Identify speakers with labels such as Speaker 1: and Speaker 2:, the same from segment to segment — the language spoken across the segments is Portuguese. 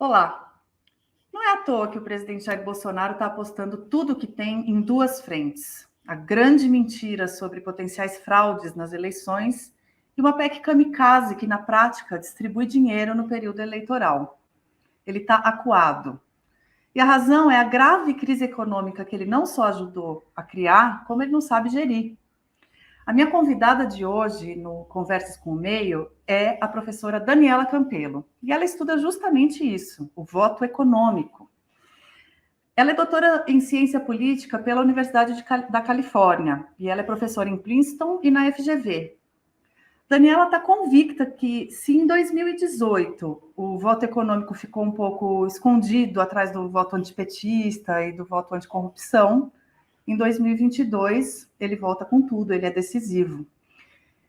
Speaker 1: Olá! Não é à toa que o presidente Jair Bolsonaro está apostando tudo o que tem em duas frentes: a grande mentira sobre potenciais fraudes nas eleições e uma PEC kamikaze que, na prática, distribui dinheiro no período eleitoral. Ele está acuado. E a razão é a grave crise econômica que ele não só ajudou a criar, como ele não sabe gerir. A minha convidada de hoje, no Conversas com o Meio, é a professora Daniela Campelo. E ela estuda justamente isso, o voto econômico. Ela é doutora em ciência política pela Universidade da Califórnia, e ela é professora em Princeton e na FGV. Daniela está convicta que, se em 2018 o voto econômico ficou um pouco escondido atrás do voto antipetista e do voto anticorrupção, em 2022 ele volta com tudo, ele é decisivo.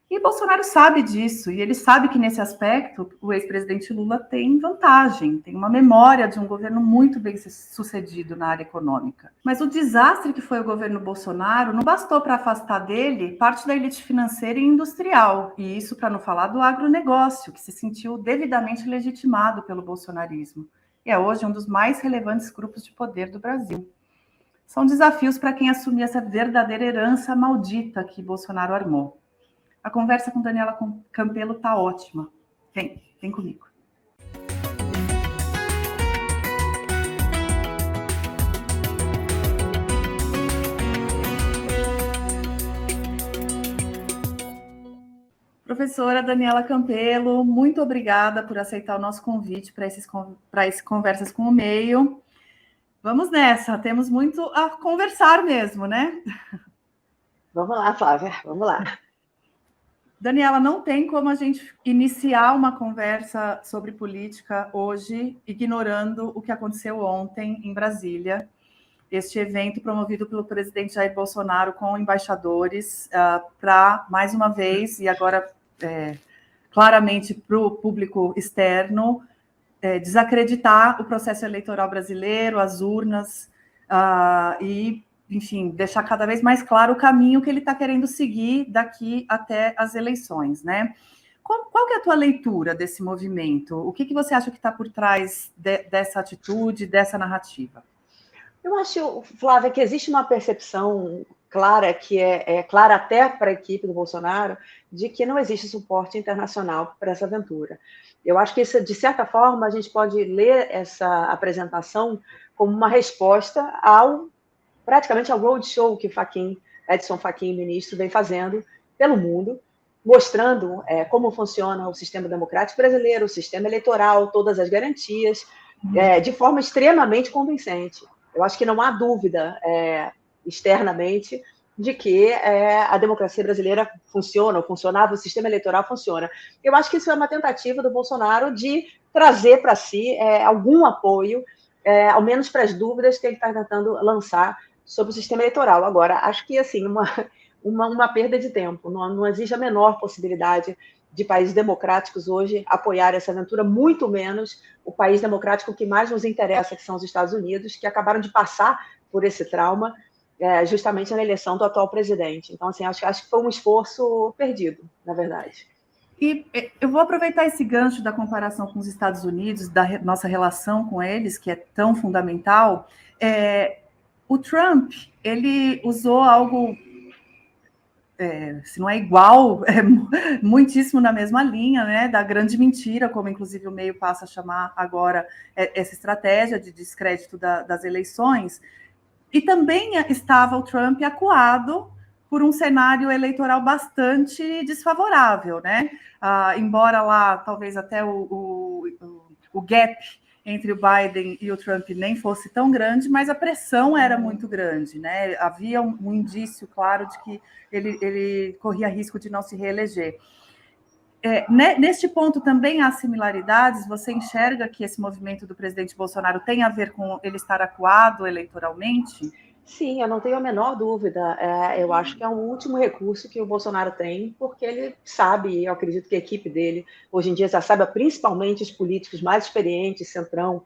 Speaker 1: E Bolsonaro sabe disso, e ele sabe que, nesse aspecto, o ex-presidente Lula tem vantagem, tem uma memória de um governo muito bem sucedido na área econômica. Mas o desastre que foi o governo Bolsonaro não bastou para afastar dele parte da elite financeira e industrial, e isso para não falar do agronegócio, que se sentiu devidamente legitimado pelo bolsonarismo. E é hoje um dos mais relevantes grupos de poder do Brasil. São desafios para quem assumir essa verdadeira herança maldita que Bolsonaro armou. A conversa com Daniela Campelo está ótima. Vem comigo. Professora Daniela Campelo, muito obrigada por aceitar o nosso convite para esse Conversas com o Meio. Vamos nessa, temos muito a conversar mesmo, né?
Speaker 2: Vamos lá, Flávia, vamos lá.
Speaker 1: Daniela, não tem como a gente iniciar uma conversa sobre política hoje ignorando o que aconteceu ontem em Brasília, este evento promovido pelo presidente Jair Bolsonaro com embaixadores para, mais uma vez, e agora claramente para o público externo, desacreditar o processo eleitoral brasileiro, as urnas, e enfim, deixar cada vez mais claro o caminho que ele está querendo seguir daqui até as eleições, né? Qual que é a tua leitura desse movimento? O que você acha que está por trás dessa atitude, dessa narrativa?
Speaker 2: Eu acho, Flávia, que existe uma percepção clara, que é clara até para a equipe do Bolsonaro, de que não existe suporte internacional para essa aventura. Eu acho que, isso, de certa forma, a gente pode ler essa apresentação como uma resposta praticamente ao roadshow que Edson Fachin, ministro, vem fazendo pelo mundo, mostrando como funciona o sistema democrático brasileiro, o sistema eleitoral, todas as garantias, de forma extremamente convincente. Eu acho que não há dúvida externamente de que a democracia brasileira funciona, ou funcionava, o sistema eleitoral funciona. Eu acho que isso é uma tentativa do Bolsonaro de trazer para si algum apoio, ao menos para as dúvidas que ele está tentando lançar sobre o sistema eleitoral. Agora, acho que assim, uma perda de tempo, não existe a menor possibilidade de países democráticos hoje apoiar essa aventura, muito menos o país democrático que mais nos interessa, que são os Estados Unidos, que acabaram de passar por esse trauma justamente na eleição do atual presidente. Então, assim, acho que foi um esforço perdido, na verdade.
Speaker 1: E eu vou aproveitar esse gancho da comparação com os Estados Unidos, da nossa relação com eles, que é tão fundamental. O Trump, ele usou algo, se não é igual, muitíssimo na mesma linha, né, da grande mentira, como inclusive o meio passa a chamar agora essa estratégia de descrédito das eleições. E também estava o Trump acuado por um cenário eleitoral bastante desfavorável, né? Embora lá talvez até o gap entre o Biden e o Trump nem fosse tão grande, mas a pressão era muito grande, né? Havia um indício claro de que ele corria risco de não se reeleger. Neste ponto também há similaridades? Você enxerga que esse movimento do presidente Bolsonaro tem a ver com ele estar acuado eleitoralmente?
Speaker 2: Sim, eu não tenho a menor dúvida. Eu acho que é um último recurso que o Bolsonaro tem, porque ele sabe, eu acredito que a equipe dele, hoje em dia, já sabe, principalmente os políticos mais experientes, centrão,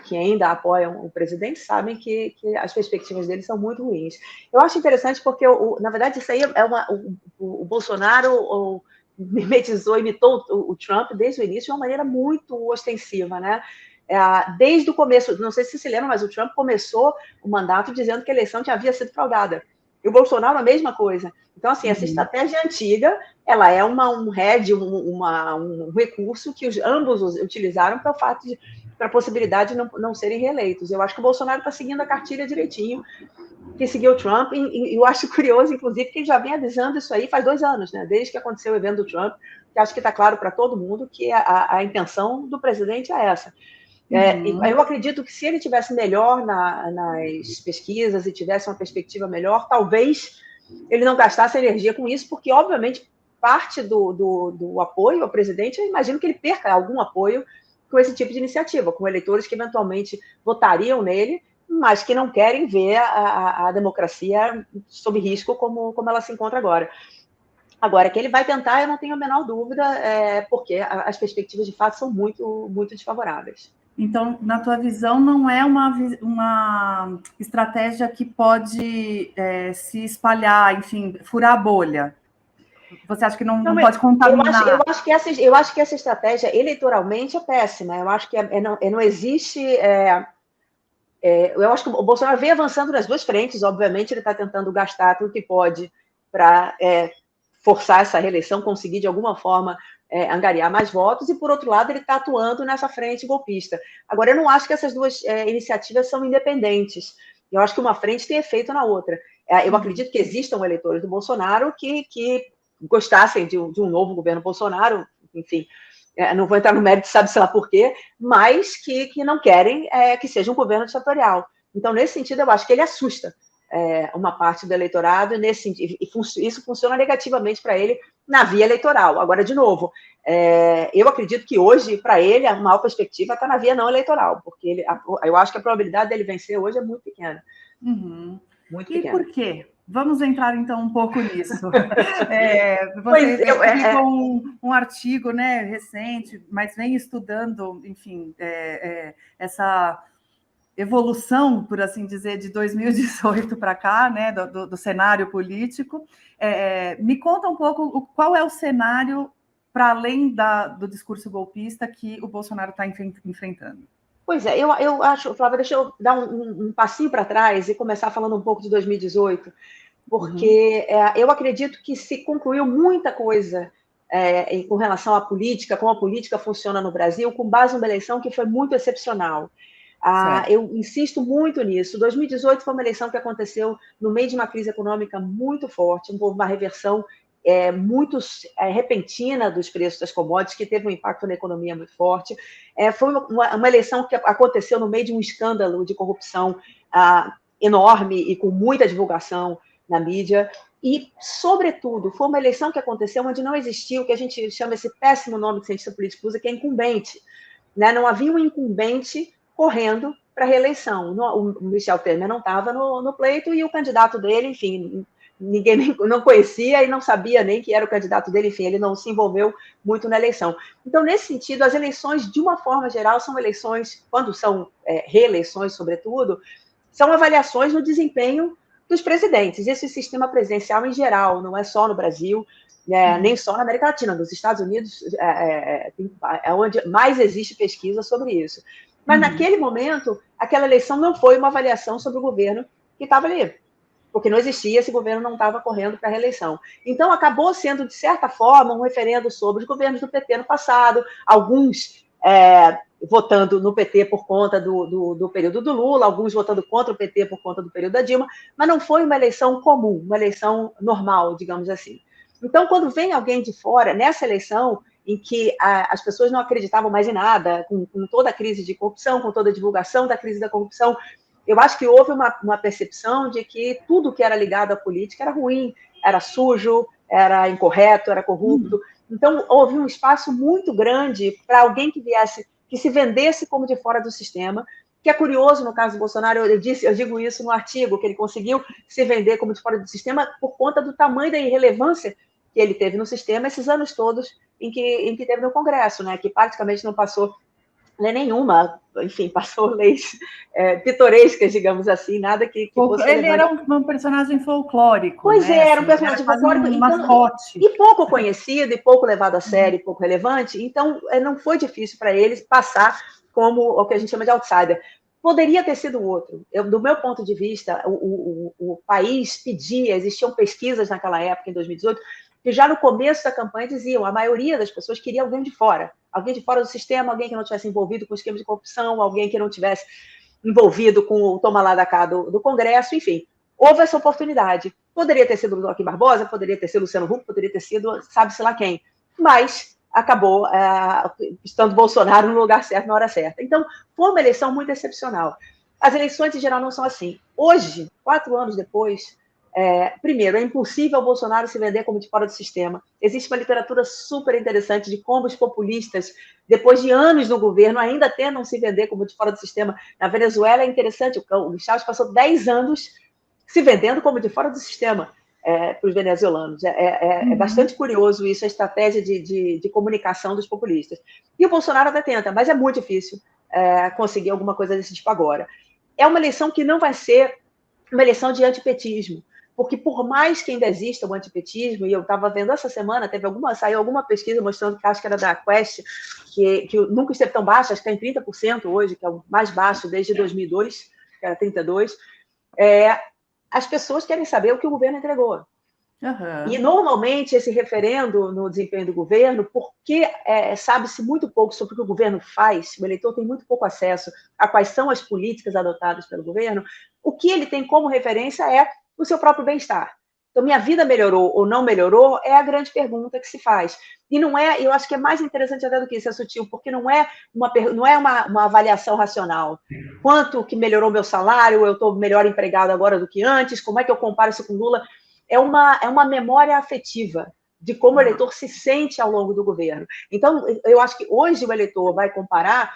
Speaker 2: que ainda apoiam o presidente, sabem que as perspectivas dele são muito ruins. Eu acho interessante porque, na verdade, isso aí o Bolsonaro mimetizou, imitou o Trump desde o início de uma maneira muito ostensiva, né? desde o começo, não sei se se lembra, mas o Trump começou o mandato dizendo que a eleição havia sido fraudada. E o Bolsonaro a mesma coisa. Então, assim, essa estratégia antiga, ela é um recurso que ambos utilizaram para o fato para a possibilidade de não serem reeleitos. Eu acho que o Bolsonaro está seguindo a cartilha direitinho, que seguiu o Trump, e eu acho curioso, inclusive, que ele já vem avisando isso aí faz 2 anos, né? Desde que aconteceu o evento do Trump, que acho que está claro para todo mundo que a intenção do presidente é essa. Eu acredito que se ele tivesse melhor nas pesquisas e tivesse uma perspectiva melhor, talvez ele não gastasse energia com isso, porque, obviamente, parte do apoio ao presidente, eu imagino que ele perca algum apoio com esse tipo de iniciativa, com eleitores que eventualmente votariam nele, mas que não querem ver a democracia sob risco como ela se encontra agora. Agora, que ele vai tentar, eu não tenho a menor dúvida, porque as perspectivas, de fato, são muito, muito desfavoráveis.
Speaker 1: Então, na tua visão, não é uma estratégia que pode se espalhar, enfim, furar a bolha? Você acha que não pode contaminar?
Speaker 2: Eu acho que essa estratégia eleitoralmente é péssima. Eu acho que não existe... eu acho que o Bolsonaro vem avançando nas duas frentes. Obviamente, ele está tentando gastar tudo que pode para forçar essa reeleição, conseguir, de alguma forma, angariar mais votos, e, por outro lado, ele está atuando nessa frente golpista. Agora, eu não acho que essas duas iniciativas são independentes. Eu acho que uma frente tem efeito na outra. Eu acredito que existam eleitores do Bolsonaro que gostassem de um novo governo Bolsonaro, enfim, não vou entrar no mérito, sabe-se lá por quê, mas que não querem que seja um governo ditatorial. Então, nesse sentido, eu acho que ele assusta uma parte do eleitorado, e isso funciona negativamente para ele na via eleitoral. Agora, de novo, eu acredito que hoje, para ele, a maior perspectiva está na via não eleitoral, porque eu acho que a probabilidade dele vencer hoje é muito pequena.
Speaker 1: Muito pequena. E por quê? Vamos entrar, então, um pouco nisso. Você publicou um artigo, né, recente, mas vem estudando, enfim, essa evolução, por assim dizer, de 2018 para cá, né, do cenário político. Me conta um pouco qual é o cenário para além do discurso golpista que o Bolsonaro está enfrentando.
Speaker 2: Pois é, eu acho, Flávia, deixa eu dar um passinho para trás e começar falando um pouco de 2018, porque eu acredito que se concluiu muita coisa com relação à política, como a política funciona no Brasil, com base numa eleição que foi muito excepcional. Eu insisto muito nisso. 2018 foi uma eleição que aconteceu no meio de uma crise econômica muito forte, uma reversão muito repentina dos preços das commodities, que teve um impacto na economia muito forte. Foi uma eleição que aconteceu no meio de um escândalo de corrupção enorme e com muita divulgação na mídia. E, sobretudo, foi uma eleição que aconteceu onde não existia o que a gente chama, esse péssimo nome que o cientista político usa, que é incumbente. Não havia um incumbente correndo para a reeleição. O Michel Temer não estava no pleito, e o candidato dele, enfim, ninguém não conhecia e não sabia nem que era o candidato dele, enfim, ele não se envolveu muito na eleição. Então, nesse sentido, as eleições, de uma forma geral, são eleições, quando são reeleições, sobretudo, são avaliações no desempenho dos presidentes. Esse sistema presidencial em geral, não é só no Brasil, nem só na América Latina. Nos Estados Unidos é onde mais existe pesquisa sobre isso. Mas, naquele momento, aquela eleição não foi uma avaliação sobre o governo que estava ali, porque não existia, esse governo não estava correndo para a reeleição. Então, acabou sendo, de certa forma, um referendo sobre os governos do PT no passado, alguns votando no PT por conta do período do Lula, alguns votando contra o PT por conta do período da Dilma, mas não foi uma eleição comum, uma eleição normal, digamos assim. Então, quando vem alguém de fora, nessa eleição, em que as pessoas não acreditavam mais em nada, com toda a crise de corrupção, com toda a divulgação da crise da corrupção, eu acho que houve uma percepção de que tudo que era ligado à política era ruim, era sujo, era incorreto, era corrupto. Então, houve um espaço muito grande para alguém que se vendesse como de fora do sistema, que é curioso no caso do Bolsonaro, eu digo isso no artigo, que ele conseguiu se vender como de fora do sistema por conta do tamanho da irrelevância que ele teve no sistema esses anos todos em que teve no Congresso, né, que praticamente não passou lei nenhuma, enfim, passou leis pitorescas, digamos assim, nada que fosse
Speaker 1: ele relevante. Era um personagem folclórico.
Speaker 2: Pois era um personagem folclórico, e pouco conhecido, e pouco levado a sério, e pouco relevante, então não foi difícil para eles passar como o que a gente chama de outsider. Poderia ter sido outro. Do meu ponto de vista, o país pedia, existiam pesquisas naquela época, em 2018, que já no começo da campanha diziam, a maioria das pessoas queria alguém de fora do sistema, alguém que não tivesse envolvido com esquema de corrupção, alguém que não tivesse envolvido com o toma lá da cá do Congresso, enfim. Houve essa oportunidade. Poderia ter sido o Joaquim Barbosa, poderia ter sido o Luciano Huck, poderia ter sido sabe-se lá quem, mas acabou estando Bolsonaro no lugar certo, na hora certa. Então, foi uma eleição muito excepcional. As eleições, em geral, não são assim. Hoje, 4 anos depois, primeiro, é impossível o Bolsonaro se vender como de fora do sistema. Existe uma literatura super interessante de como os populistas, depois de anos no governo, ainda tentam se vender como de fora do sistema. Na Venezuela é interessante, o Chávez passou 10 anos se vendendo como de fora do sistema para os venezuelanos. É bastante curioso isso, a estratégia de comunicação dos populistas. E o Bolsonaro até tenta, mas é muito difícil conseguir alguma coisa desse tipo agora. É uma eleição que não vai ser uma eleição de antipetismo, porque por mais que ainda exista o antipetismo, e eu estava vendo essa semana, saiu alguma pesquisa mostrando que acho que era da Quest, que nunca esteve tão baixo, acho que está em 30% hoje, que é o mais baixo desde 2002, que era 32%, as pessoas querem saber o que o governo entregou. Uhum. E, normalmente, esse referendo no desempenho do governo, porque sabe-se muito pouco sobre o que o governo faz, o eleitor tem muito pouco acesso a quais são as políticas adotadas pelo governo, o que ele tem como referência é o seu próprio bem-estar. Então, minha vida melhorou ou não melhorou é a grande pergunta que se faz. E não eu acho que é mais interessante até do que isso, é sutil, porque não é uma avaliação racional. Quanto que melhorou meu salário, eu estou melhor empregado agora do que antes, como é que eu comparo isso com Lula? É uma memória afetiva de como o eleitor se sente ao longo do governo. Então, eu acho que hoje o eleitor vai comparar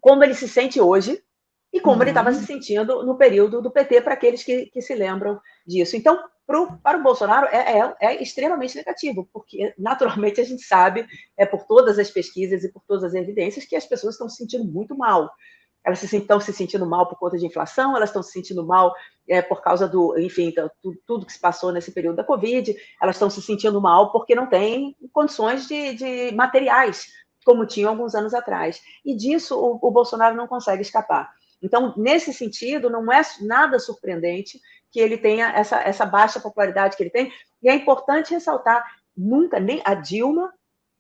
Speaker 2: como ele se sente hoje e como ele estava se sentindo no período do PT, para aqueles que se lembram disso. Então, para o Bolsonaro, é extremamente negativo, porque, naturalmente, a gente sabe, por todas as pesquisas e por todas as evidências, que as pessoas estão se sentindo muito mal. Elas estão se sentindo mal por conta de inflação, elas estão se sentindo mal por causa tudo que se passou nesse período da Covid, elas estão se sentindo mal porque não têm condições de materiais, como tinham alguns anos atrás. E disso o Bolsonaro não consegue escapar. Então, nesse sentido, não é nada surpreendente que ele tenha essa baixa popularidade que ele tem. E é importante ressaltar, nunca, nem a Dilma,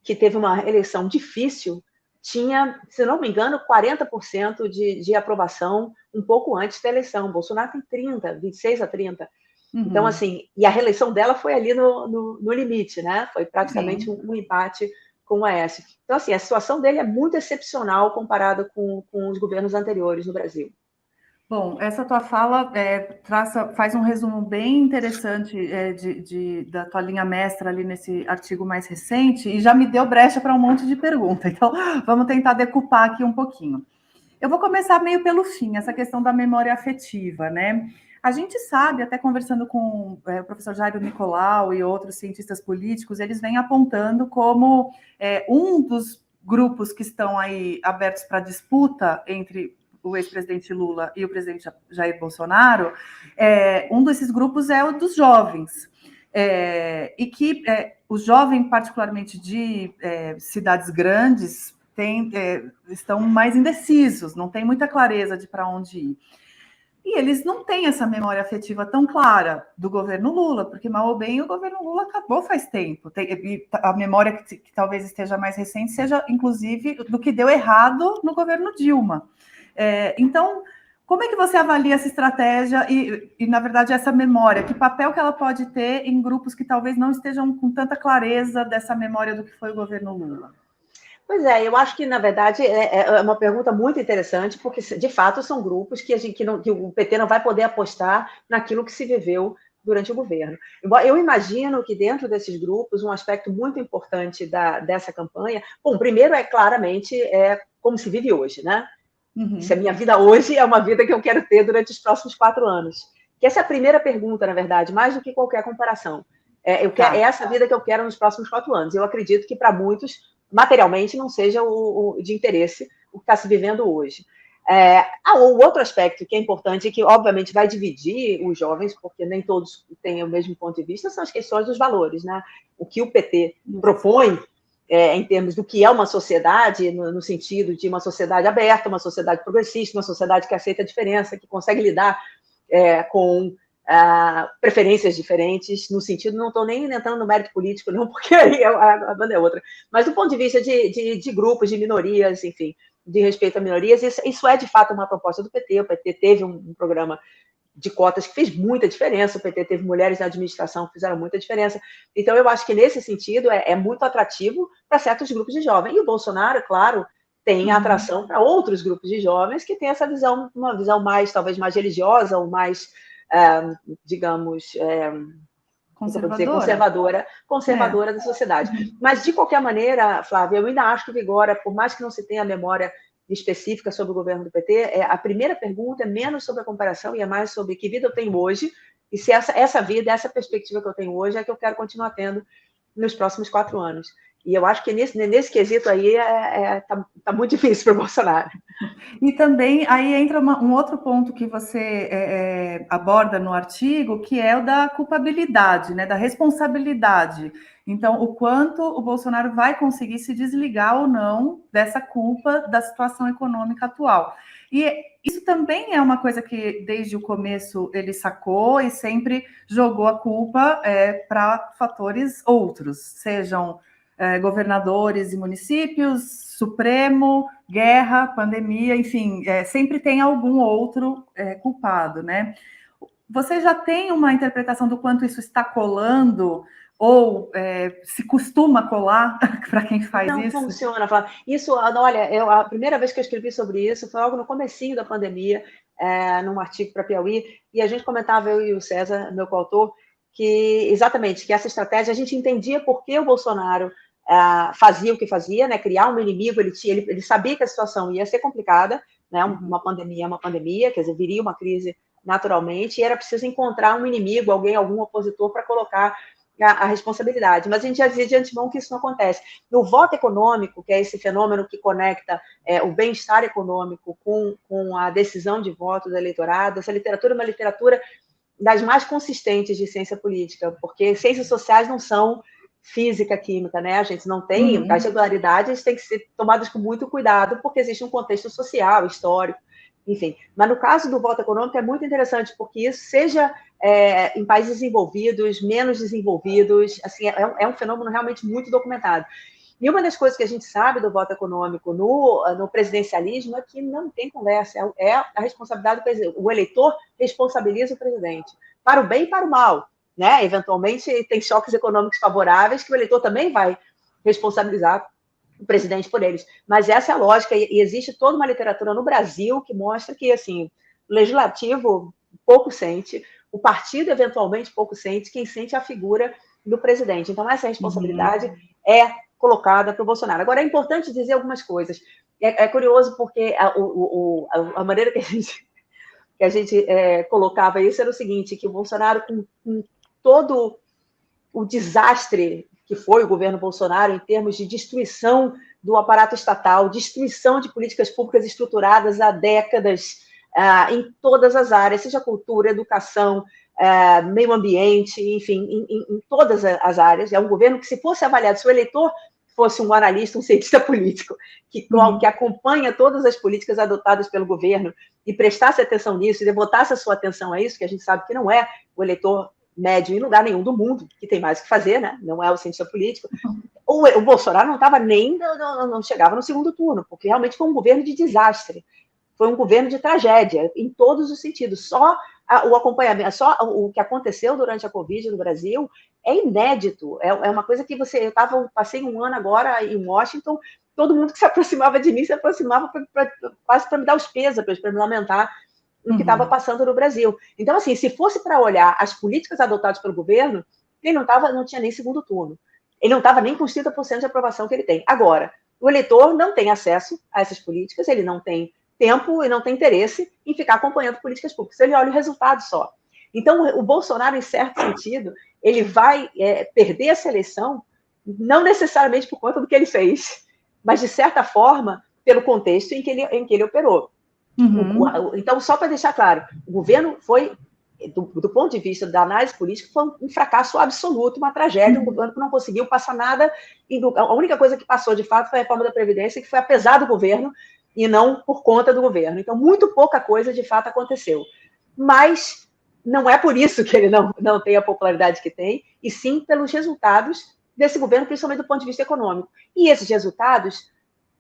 Speaker 2: que teve uma eleição difícil, tinha, se não me engano, 40% de aprovação um pouco antes da eleição. Bolsonaro tem 26%-30%. Então, assim, e a reeleição dela foi ali no limite, né? Foi praticamente um empate com o Aécio. Então, assim, a situação dele é muito excepcional comparada com os governos anteriores no Brasil.
Speaker 1: Bom, essa tua fala faz um resumo bem interessante da tua linha mestra ali nesse artigo mais recente e já me deu brecha para um monte de perguntas. Então, vamos tentar decupar aqui um pouquinho. Eu vou começar meio pelo fim, essa questão da memória afetiva, né? A gente sabe, até conversando com o professor Jairo Nicolau e outros cientistas políticos, eles vêm apontando como um dos grupos que estão aí abertos para disputa entre o ex-presidente Lula e o presidente Jair Bolsonaro, um desses grupos é o dos jovens. E que os jovens, particularmente de cidades grandes, estão mais indecisos, não tem muita clareza de para onde ir. E eles não têm essa memória afetiva tão clara do governo Lula, porque, mal ou bem, o governo Lula acabou faz tempo. A memória que talvez esteja mais recente seja, inclusive, do que deu errado no governo Dilma. Então, como é que você avalia essa estratégia e, na verdade, essa memória? Que papel que ela pode ter em grupos que talvez não estejam com tanta clareza dessa memória do que foi o governo Lula?
Speaker 2: Pois eu acho que, na verdade, é uma pergunta muito interessante, porque, de fato, são grupos que o PT não vai poder apostar naquilo que se viveu durante o governo. Eu imagino que, dentro desses grupos, um aspecto muito importante dessa campanha, bom, primeiro claramente como se vive hoje, né? Se a minha vida hoje é uma vida que eu quero ter durante os próximos 4 anos. Que essa é a primeira pergunta, na verdade, mais do que qualquer comparação. É essa vida que eu quero nos próximos 4 anos. Eu acredito que, para muitos, materialmente, não seja o de interesse o que está se vivendo hoje. O outro aspecto que é importante e que, obviamente, vai dividir os jovens, porque nem todos têm o mesmo ponto de vista, são as questões dos valores, né? O que o PT propõe em termos do que é uma sociedade, no sentido de uma sociedade aberta, uma sociedade progressista, uma sociedade que aceita a diferença, que consegue lidar com preferências diferentes, no sentido, não estou nem entrando no mérito político, não, porque aí a banda é outra, mas do ponto de vista de grupos, de minorias, enfim, de respeito a minorias, isso é de fato uma proposta do PT. O PT teve um programa de cotas que fez muita diferença, o PT teve mulheres na administração que fizeram muita diferença. Então, eu acho que, nesse sentido, é muito atrativo para certos grupos de jovens. E o Bolsonaro, claro, tem atração para outros grupos de jovens que têm essa visão, uma visão mais, talvez, mais religiosa, ou mais, digamos, conservadora da sociedade. Mas, de qualquer maneira, Flávia, eu ainda acho que vigora, por mais que não se tenha a memória específica sobre o governo do PT, a primeira pergunta é menos sobre a comparação e é mais sobre que vida eu tenho hoje, e se essa vida, essa perspectiva que eu tenho hoje é que eu quero continuar tendo nos próximos 4 anos. E eu acho que nesse quesito aí tá muito difícil para o Bolsonaro.
Speaker 1: E também aí entra um outro ponto que você aborda no artigo, que é o da culpabilidade, né, da responsabilidade. Então, o quanto o Bolsonaro vai conseguir se desligar ou não dessa culpa da situação econômica atual. E isso também é uma coisa que, desde o começo, ele sacou e sempre jogou a culpa para fatores outros, sejam governadores e municípios, Supremo, guerra, pandemia, enfim, sempre tem algum outro culpado, né? Você já tem uma interpretação do quanto isso está colando ou se costuma colar para quem faz isso?
Speaker 2: Não funciona, Flávia. Isso, olha, a primeira vez que eu escrevi sobre isso foi logo no comecinho da pandemia, num artigo para Piauí, e a gente comentava, eu e o César, meu coautor, que exatamente, que essa estratégia, a gente entendia por que o Bolsonaro fazia o que fazia, né, criar um inimigo, ele sabia que a situação ia ser complicada, né, uma pandemia é uma pandemia, quer dizer, viria uma crise naturalmente, e era preciso encontrar um inimigo, algum opositor para colocar a responsabilidade. Mas a gente já dizia de antemão que isso não acontece. No voto econômico, que é esse fenômeno que conecta o bem-estar econômico com a decisão de voto do eleitorado, essa literatura é uma literatura das mais consistentes de ciência política, porque ciências sociais não são física, química, né? A gente não tem, as regularidades têm que ser tomadas com muito cuidado, porque existe um contexto social, histórico, enfim. Mas no caso do voto econômico é muito interessante, porque isso, seja em países desenvolvidos, menos desenvolvidos, assim, é um fenômeno realmente muito documentado. E uma das coisas que a gente sabe do voto econômico no presidencialismo é que não tem conversa, é a responsabilidade do presidente. O eleitor responsabiliza o presidente, para o bem e para o mal. Né? Eventualmente, tem choques econômicos favoráveis que o eleitor também vai responsabilizar o presidente por eles. Mas essa é a lógica, e existe toda uma literatura no Brasil que mostra que assim, o legislativo pouco sente, o partido eventualmente pouco sente, quem sente é a figura do presidente. Então, essa responsabilidade é colocada para o Bolsonaro. Agora, é importante dizer algumas coisas. É curioso porque a maneira que a gente colocava isso era o seguinte, que o Bolsonaro, com todo o desastre que foi o governo Bolsonaro em termos de destruição do aparato estatal, destruição de políticas públicas estruturadas há décadas em todas as áreas, seja cultura, educação, meio ambiente, enfim, em todas as áreas. É um governo que, se fosse avaliado, se o eleitor fosse um analista, um cientista político, que acompanha todas as políticas adotadas pelo governo e prestasse atenção nisso e devotasse a sua atenção a isso, que a gente sabe que não é o eleitor médio em lugar nenhum do mundo, que tem mais o que fazer, né? Não é o cientista político. O Bolsonaro não estava não chegava no segundo turno, porque realmente foi um governo de desastre, foi um governo de tragédia, em todos os sentidos. Só o acompanhamento, só o que aconteceu durante a Covid no Brasil é inédito, é uma coisa que passei um ano agora em Washington, todo mundo que se aproximava de mim se aproximava quase para me dar os pêsames, para me lamentar o que estava passando no Brasil. Então, assim, se fosse para olhar as políticas adotadas pelo governo, ele não tinha nem segundo turno. Ele não estava nem com 30% de aprovação que ele tem. Agora, o eleitor não tem acesso a essas políticas, ele não tem tempo e não tem interesse em ficar acompanhando políticas públicas. Ele olha o resultado só. Então, o Bolsonaro, em certo sentido, ele vai perder essa eleição, não necessariamente por conta do que ele fez, mas, de certa forma, pelo contexto em que ele operou. Então, só para deixar claro, o governo foi do ponto de vista da análise política, foi um fracasso absoluto, uma tragédia, um governo que não conseguiu passar nada, a única coisa que passou, de fato, foi a reforma da Previdência, que foi apesar do governo e não por conta do governo. Então, muito pouca coisa, de fato, aconteceu. Mas não é por isso que ele não tem a popularidade que tem, e sim pelos resultados desse governo, principalmente do ponto de vista econômico. E esses resultados,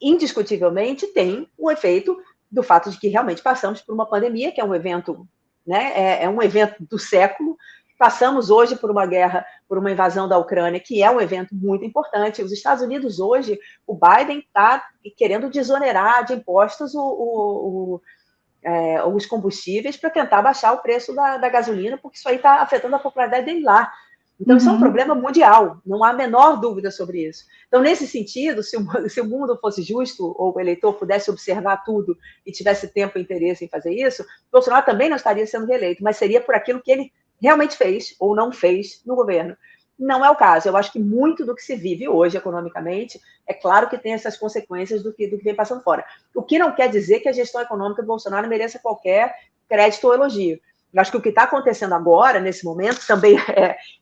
Speaker 2: indiscutivelmente, têm o efeito do fato de que realmente passamos por uma pandemia, que é um evento, né, é um evento do século. Passamos hoje por uma guerra, por uma invasão da Ucrânia, que é um evento muito importante. Os Estados Unidos hoje, o Biden está querendo desonerar de impostos os combustíveis para tentar baixar o preço da gasolina, porque isso aí está afetando a popularidade dele lá. Então, isso é um problema mundial, não há a menor dúvida sobre isso. Então, nesse sentido, se o mundo fosse justo, ou o eleitor pudesse observar tudo e tivesse tempo e interesse em fazer isso, Bolsonaro também não estaria sendo reeleito, mas seria por aquilo que ele realmente fez ou não fez no governo. Não é o caso. Eu acho que muito do que se vive hoje economicamente, é claro que tem essas consequências do que vem passando fora. O que não quer dizer que a gestão econômica do Bolsonaro mereça qualquer crédito ou elogio. Eu acho que o que está acontecendo agora, nesse momento, também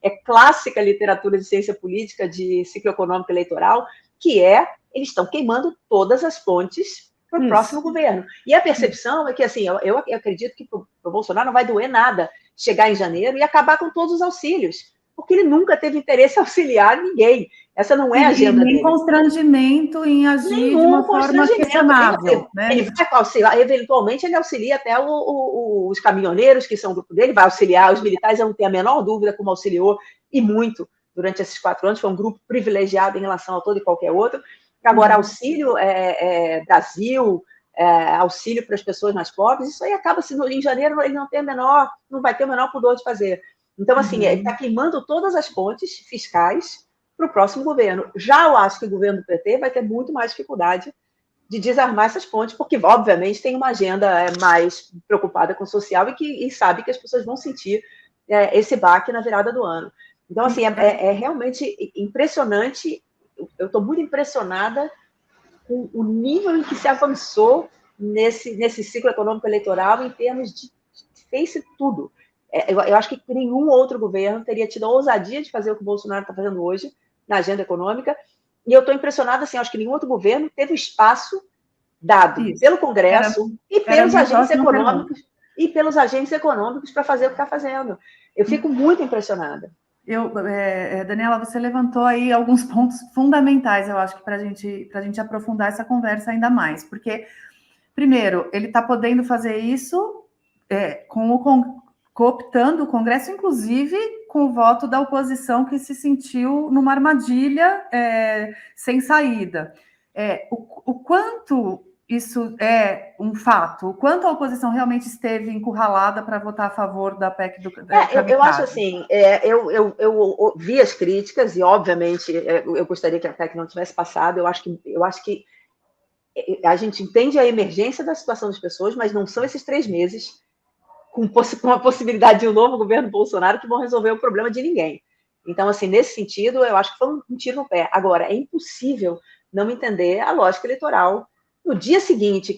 Speaker 2: é clássica literatura de ciência política, de ciclo econômico eleitoral, que eles estão queimando todas as pontes para o próximo governo. E a percepção é que, assim, eu acredito que para o Bolsonaro não vai doer nada chegar em janeiro e acabar com todos os auxílios, porque ele nunca teve interesse em auxiliar ninguém. Essa não é a agenda dele.
Speaker 1: Nem constrangimento em agir de uma forma questionável.
Speaker 2: Ele vai auxiliar, eventualmente ele auxilia até os caminhoneiros, que são o grupo dele, vai auxiliar os militares, eu não tenho a menor dúvida como auxiliou, e muito, durante esses 4 anos, foi um grupo privilegiado em relação a todo e qualquer outro. Agora, auxílio Brasil, auxílio para as pessoas mais pobres, isso aí acaba sendo, em janeiro, ele não vai ter o menor pudor de fazer. Então, assim, ele está queimando todas as pontes fiscais para o próximo governo. Já eu acho que o governo do PT vai ter muito mais dificuldade de desarmar essas pontes, porque, obviamente, tem uma agenda mais preocupada com o social e sabe que as pessoas vão sentir esse baque na virada do ano. Então, assim, é realmente impressionante. Eu estou muito impressionada com o nível em que se avançou nesse ciclo econômico eleitoral em termos de fez tudo. Eu acho que nenhum outro governo teria tido a ousadia de fazer o que o Bolsonaro está fazendo hoje na agenda econômica, e eu estou impressionada, assim, acho que nenhum outro governo teve espaço dado pelo Congresso e pelos agentes econômicos para fazer o que está fazendo. Eu fico muito impressionada.
Speaker 1: Daniela, você levantou aí alguns pontos fundamentais, eu acho que para a gente aprofundar essa conversa ainda mais, porque, primeiro, ele está podendo fazer isso cooptando o Congresso, inclusive com o voto da oposição que se sentiu numa armadilha sem saída. O quanto isso é um fato? O quanto a oposição realmente esteve encurralada para votar a favor da PEC do
Speaker 2: eu acho assim, eu vi as críticas e, obviamente, eu gostaria que a PEC não tivesse passado. Eu acho que a gente entende a emergência da situação das pessoas, mas não são esses 3 meses com a possibilidade de um novo governo Bolsonaro que vão resolver o problema de ninguém. Então, assim, nesse sentido, eu acho que foi um tiro no pé. Agora, é impossível não entender a lógica eleitoral. No dia seguinte,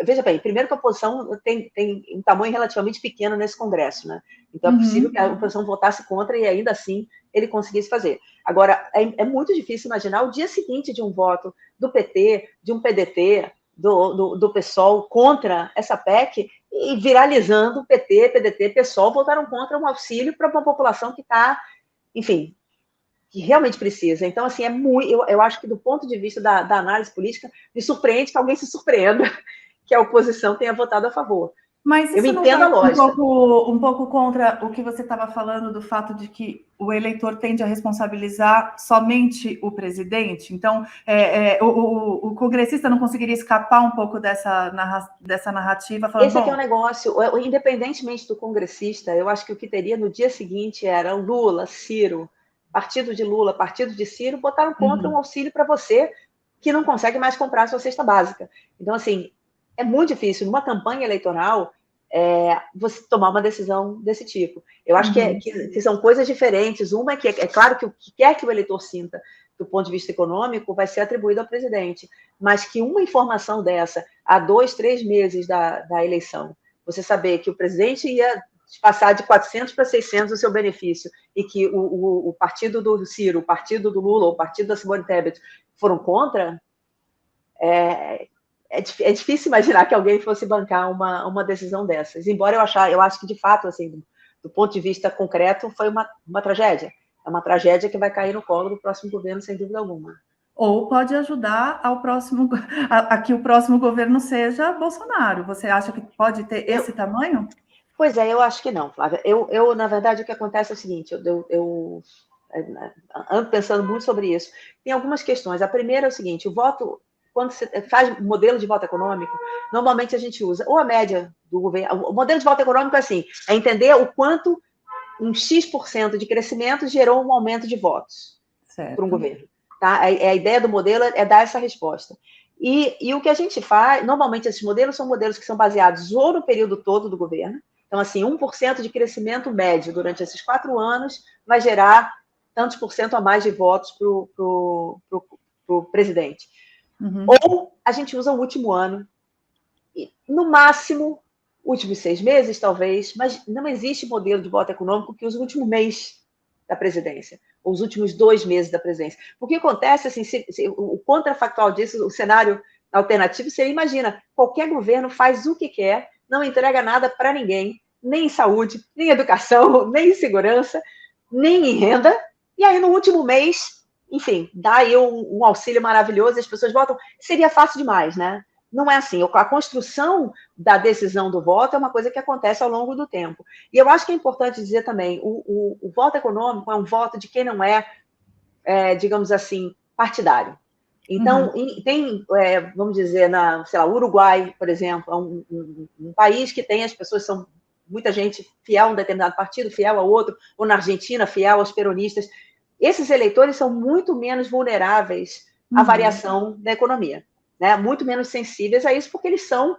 Speaker 2: veja bem, primeiro que a oposição tem um tamanho relativamente pequeno nesse Congresso, né? Então é possível que a oposição votasse contra e ainda assim ele conseguisse fazer. Agora, é muito difícil imaginar o dia seguinte de um voto do PT, de um PDT, do PSOL contra essa PEC e viralizando PT, PDT, PSOL votaram contra um auxílio para uma população que está, enfim, que realmente precisa. Então, assim, eu acho que do ponto de vista da análise política, me surpreende que alguém se surpreenda que a oposição tenha votado a favor.
Speaker 1: Mas isso
Speaker 2: eu entendo a lógica.
Speaker 1: Um pouco contra o que você estava falando do fato de que o eleitor tende a responsabilizar somente o presidente. Então, o congressista não conseguiria escapar um pouco dessa narrativa. Falando,
Speaker 2: esse aqui é um negócio, independentemente do congressista, eu acho que o que teria no dia seguinte era Lula, Ciro, partido de Lula, partido de Ciro, botaram contra um auxílio para você que não consegue mais comprar a sua cesta básica. Então, assim, é muito difícil, numa campanha eleitoral, você tomar uma decisão desse tipo. Eu acho que são coisas diferentes. Uma é que, é claro que o que quer que o eleitor sinta do ponto de vista econômico vai ser atribuído ao presidente, mas que uma informação dessa, há 2, 3 meses da eleição, você saber que o presidente ia passar de 400 para 600 o seu benefício, e que o partido do Ciro, o partido do Lula, o partido da Simone Tebet foram contra, é difícil imaginar que alguém fosse bancar uma decisão dessas. Embora eu acho que, de fato, assim, do ponto de vista concreto, foi uma tragédia. É uma tragédia que vai cair no colo do próximo governo, sem dúvida alguma.
Speaker 1: Ou pode ajudar a que o próximo governo seja Bolsonaro. Você acha que pode ter esse tamanho?
Speaker 2: Pois é, eu acho que não, Flávia. Na verdade, o que acontece é o seguinte, eu ando pensando muito sobre isso. Tem algumas questões. A primeira é o seguinte, o voto, quando você faz modelo de voto econômico, normalmente a gente usa ou a média do governo. O modelo de voto econômico é assim, é entender o quanto um X% de crescimento gerou um aumento de votos para um governo. Tá? A ideia do modelo é dar essa resposta. E o que a gente faz, normalmente esses modelos são modelos que são baseados ou no período todo do governo, então assim, 1% de crescimento médio durante esses 4 anos vai gerar tantos por cento a mais de votos para o presidente. Uhum. Ou a gente usa o último ano, e, no máximo, últimos 6 meses, talvez, mas não existe modelo de voto econômico que use o último mês da presidência, ou os últimos 2 meses da presidência. O que acontece, assim, o contrafactual disso, o cenário alternativo, você imagina, qualquer governo faz o que quer, não entrega nada para ninguém, nem em saúde, nem em educação, nem em segurança, nem em renda, e aí no último mês, enfim, dá aí um auxílio maravilhoso, as pessoas votam, seria fácil demais, né? Não é assim. A construção da decisão do voto é uma coisa que acontece ao longo do tempo. E eu acho que é importante dizer também, o voto econômico é um voto de quem não é, digamos assim, partidário. Então, tem, vamos dizer, sei lá, Uruguai, por exemplo, é um país que tem, as pessoas são, muita gente fiel a um determinado partido, fiel a outro, ou na Argentina, fiel aos peronistas. Esses eleitores são muito menos vulneráveis à variação da economia. Né, muito menos sensíveis a isso, porque eles são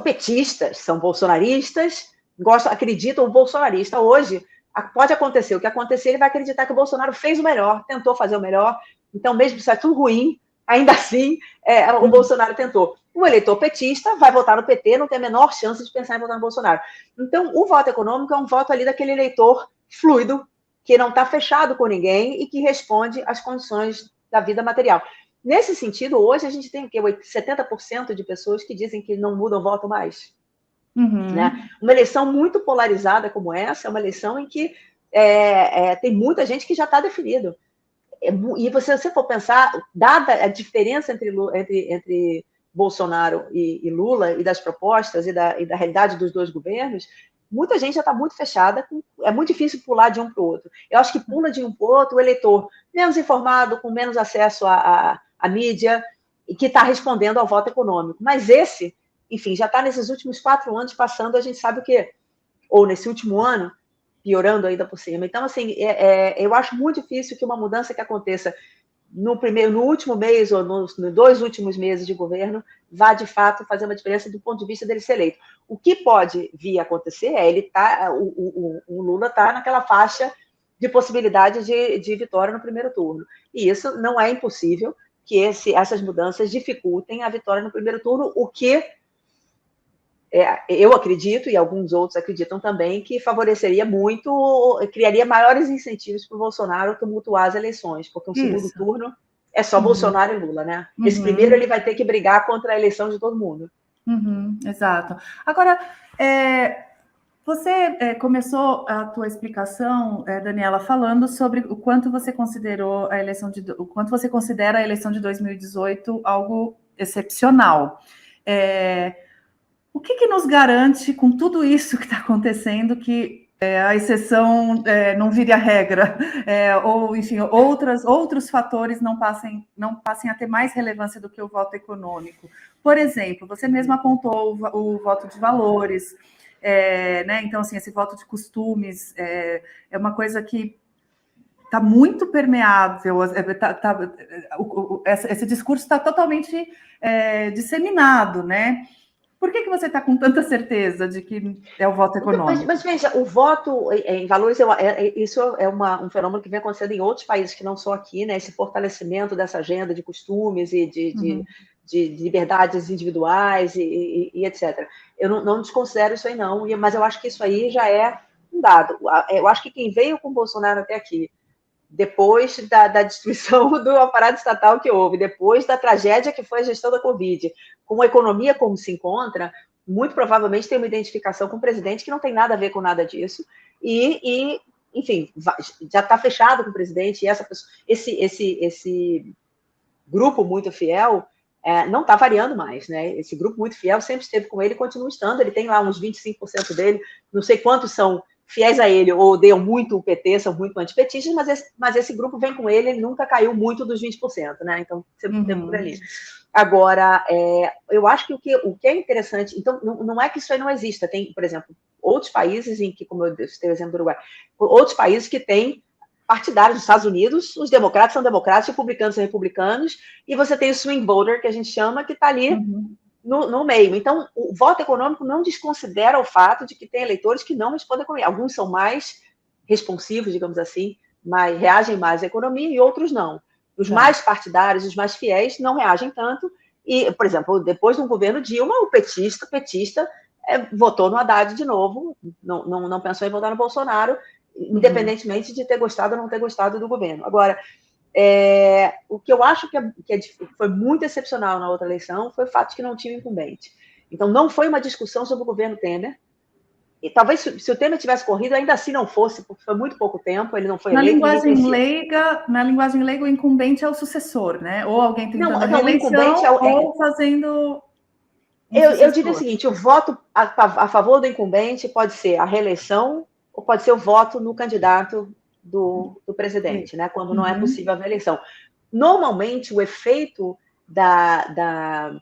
Speaker 2: petistas, são bolsonaristas, acreditam no bolsonarista. Hoje, pode acontecer o que acontecer, ele vai acreditar que o Bolsonaro fez o melhor, tentou fazer o melhor, então mesmo que isso é tudo ruim, ainda assim, o Bolsonaro tentou. O eleitor petista vai votar no PT, não tem a menor chance de pensar em votar no Bolsonaro. Então, o voto econômico é um voto ali daquele eleitor fluido, que não está fechado com ninguém e que responde às condições da vida material. Nesse sentido, hoje a gente tem o quê? 70% de pessoas que dizem que não mudam voto mais. Né? Uma eleição muito polarizada como essa é uma eleição em que tem muita gente que já está definido. E se você for pensar, dada a diferença entre Bolsonaro e Lula, e das propostas e da realidade dos dois governos, muita gente já está muito fechada, é muito difícil pular de um para o outro. Eu acho que pula de um para o outro o eleitor menos informado, com menos acesso à mídia, e que está respondendo ao voto econômico. Mas esse, enfim, já está nesses últimos 4 anos passando, a gente sabe o quê? Ou nesse último ano, piorando ainda por cima. Então, assim, eu acho muito difícil que uma mudança que aconteça no último mês ou nos 2 últimos meses de governo vá, de fato, fazer uma diferença do ponto de vista dele ser eleito. O que pode vir a acontecer é o Lula está naquela faixa de possibilidade de vitória no primeiro turno. E isso não é impossível que essas mudanças dificultem a vitória no primeiro turno, o que eu acredito, e alguns outros acreditam também, que favoreceria muito, criaria maiores incentivos para o Bolsonaro tumultuar as eleições, porque um segundo turno é só Bolsonaro e Lula, né? Esse primeiro ele vai ter que brigar contra a eleição de todo mundo.
Speaker 1: Exato. Agora, você começou a tua explicação, Daniela, falando sobre o quanto você considerou o quanto você considera a eleição de 2018 algo excepcional. O que nos garante, com tudo isso que está acontecendo, que a exceção não vire a regra, ou, enfim, outros fatores não passem a ter mais relevância do que o voto econômico? Por exemplo, você mesmo apontou o voto de valores, né? Então, assim, esse voto de costumes é uma coisa que está muito permeável, esse discurso está totalmente disseminado, né? Por que você está com tanta certeza de que é o voto econômico?
Speaker 2: Mas veja, o voto em valores, isso é um fenômeno que vem acontecendo em outros países que não só aqui, né? Esse fortalecimento dessa agenda de costumes e liberdades individuais e etc. Eu não desconsidero isso aí, não, mas eu acho que isso aí já é um dado. Eu acho que quem veio com o Bolsonaro até aqui, depois da destruição do aparato estatal que houve, depois da tragédia que foi a gestão da Covid, com a economia como se encontra, muito provavelmente tem uma identificação com o presidente que não tem nada a ver com nada disso, e enfim, já está fechado com o presidente, e esse grupo muito fiel não está variando mais, né? Esse grupo muito fiel sempre esteve com ele e continua estando, ele tem lá uns 25% dele, não sei quantos são fiéis a ele ou odeiam muito o PT, são muito antipetistas, mas esse grupo vem com ele nunca caiu muito dos 20%, né? Então, sempre tempo por ali. Agora, eu acho que o que é interessante, então, não é que isso aí não exista, tem, por exemplo, outros países em que, como eu citei o exemplo do Uruguai, outros países que têm partidários dos Estados Unidos, os democratas são democratas, os republicanos são republicanos, e você tem o swing voter, que a gente chama, que está ali no meio. Então, o voto econômico não desconsidera o fato de que tem eleitores que não respondem à economia. Alguns são mais responsivos, digamos assim, reagem mais à economia, e outros não. Os mais partidários, os mais fiéis, não reagem tanto. E, por exemplo, depois do governo Dilma, o petista votou no Haddad de novo, não pensou em votar no Bolsonaro, independentemente de ter gostado ou não ter gostado do governo. Agora, o que eu acho que foi muito excepcional na outra eleição foi o fato de que não tinha incumbente. Então, não foi uma discussão sobre o governo Temer, e talvez se o Temer tivesse corrido, ainda assim não fosse, porque foi muito pouco tempo, ele não foi eleito.
Speaker 1: Na linguagem leiga, o incumbente é o sucessor, né? Ou alguém tentando a reeleição, ou fazendo...
Speaker 2: Eu diria o seguinte, o voto a favor do incumbente pode ser a reeleição ou pode ser o voto no candidato do presidente, né? Quando não é possível a reeleição. Normalmente, o efeito da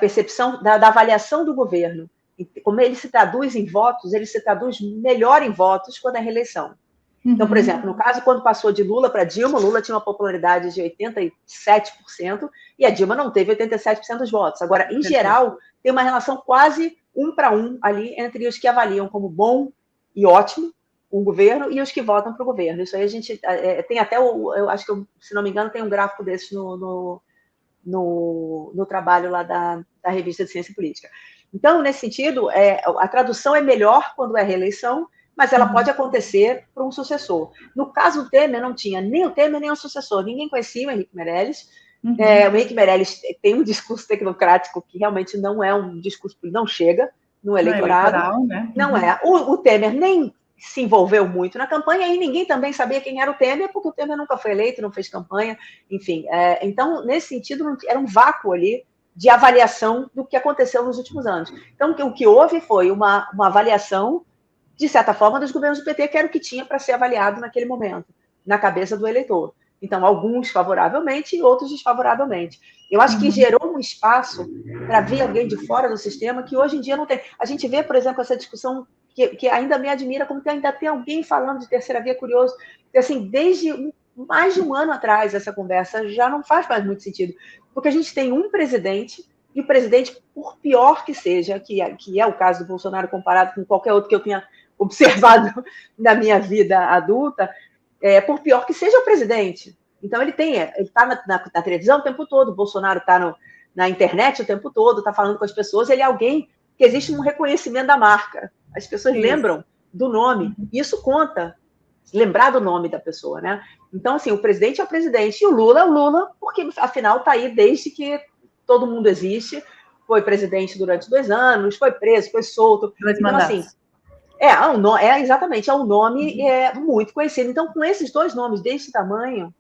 Speaker 2: percepção, da avaliação do governo, como ele se traduz em votos, ele se traduz melhor em votos quando é reeleição. Então, por exemplo, no caso, quando passou de Lula para Dilma, Lula tinha uma popularidade de 87% e a Dilma não teve 87% dos votos. Agora, em geral, tem uma relação quase 1 para 1 ali entre os que avaliam como bom e ótimo o governo e os que votam para o governo. Isso aí a gente tem até, eu acho que, se não me engano, tem um gráfico desses no trabalho lá da revista de Ciência Política. Então, nesse sentido, a tradução é melhor quando é reeleição, mas ela pode acontecer para um sucessor. No caso do Temer, não tinha nem o Temer, nem o sucessor. Ninguém conhecia o Henrique Meirelles. O Henrique Meirelles tem um discurso tecnocrático que realmente não é um discurso que não chega no eleitorado.
Speaker 1: Eleitoral, né?
Speaker 2: Não é. O Temer nem se envolveu muito na campanha e ninguém também sabia quem era o Temer, porque o Temer nunca foi eleito, não fez campanha, enfim. Então, nesse sentido, era um vácuo ali de avaliação do que aconteceu nos últimos anos. Então, o que houve foi uma avaliação, de certa forma, dos governos do PT, que era o que tinha para ser avaliado naquele momento, na cabeça do eleitor. Então, alguns favoravelmente e outros desfavoravelmente. Eu acho que gerou um espaço para ver alguém de fora do sistema que hoje em dia não tem. A gente vê, por exemplo, essa discussão que ainda me admira, como que ainda tem alguém falando de terceira via, curioso. Assim, desde mais de um ano atrás, essa conversa já não faz mais muito sentido. Porque a gente tem um presidente, e o presidente, por pior que seja, que é o caso do Bolsonaro comparado com qualquer outro que eu tenha observado na minha vida adulta, por pior que seja o presidente. Então, ele está na televisão o tempo todo, o Bolsonaro está na internet o tempo todo, está falando com as pessoas, ele é alguém que existe um reconhecimento da marca. As pessoas lembram do nome, e isso conta, lembrar do nome da pessoa, né? Então, assim, o presidente é o presidente, e o Lula é o Lula, porque, afinal, está aí desde que todo mundo existe, foi presidente durante 2 anos, foi preso, foi solto. Então, assim, exatamente, é um nome muito conhecido. Então, com esses 2 nomes desse tamanho,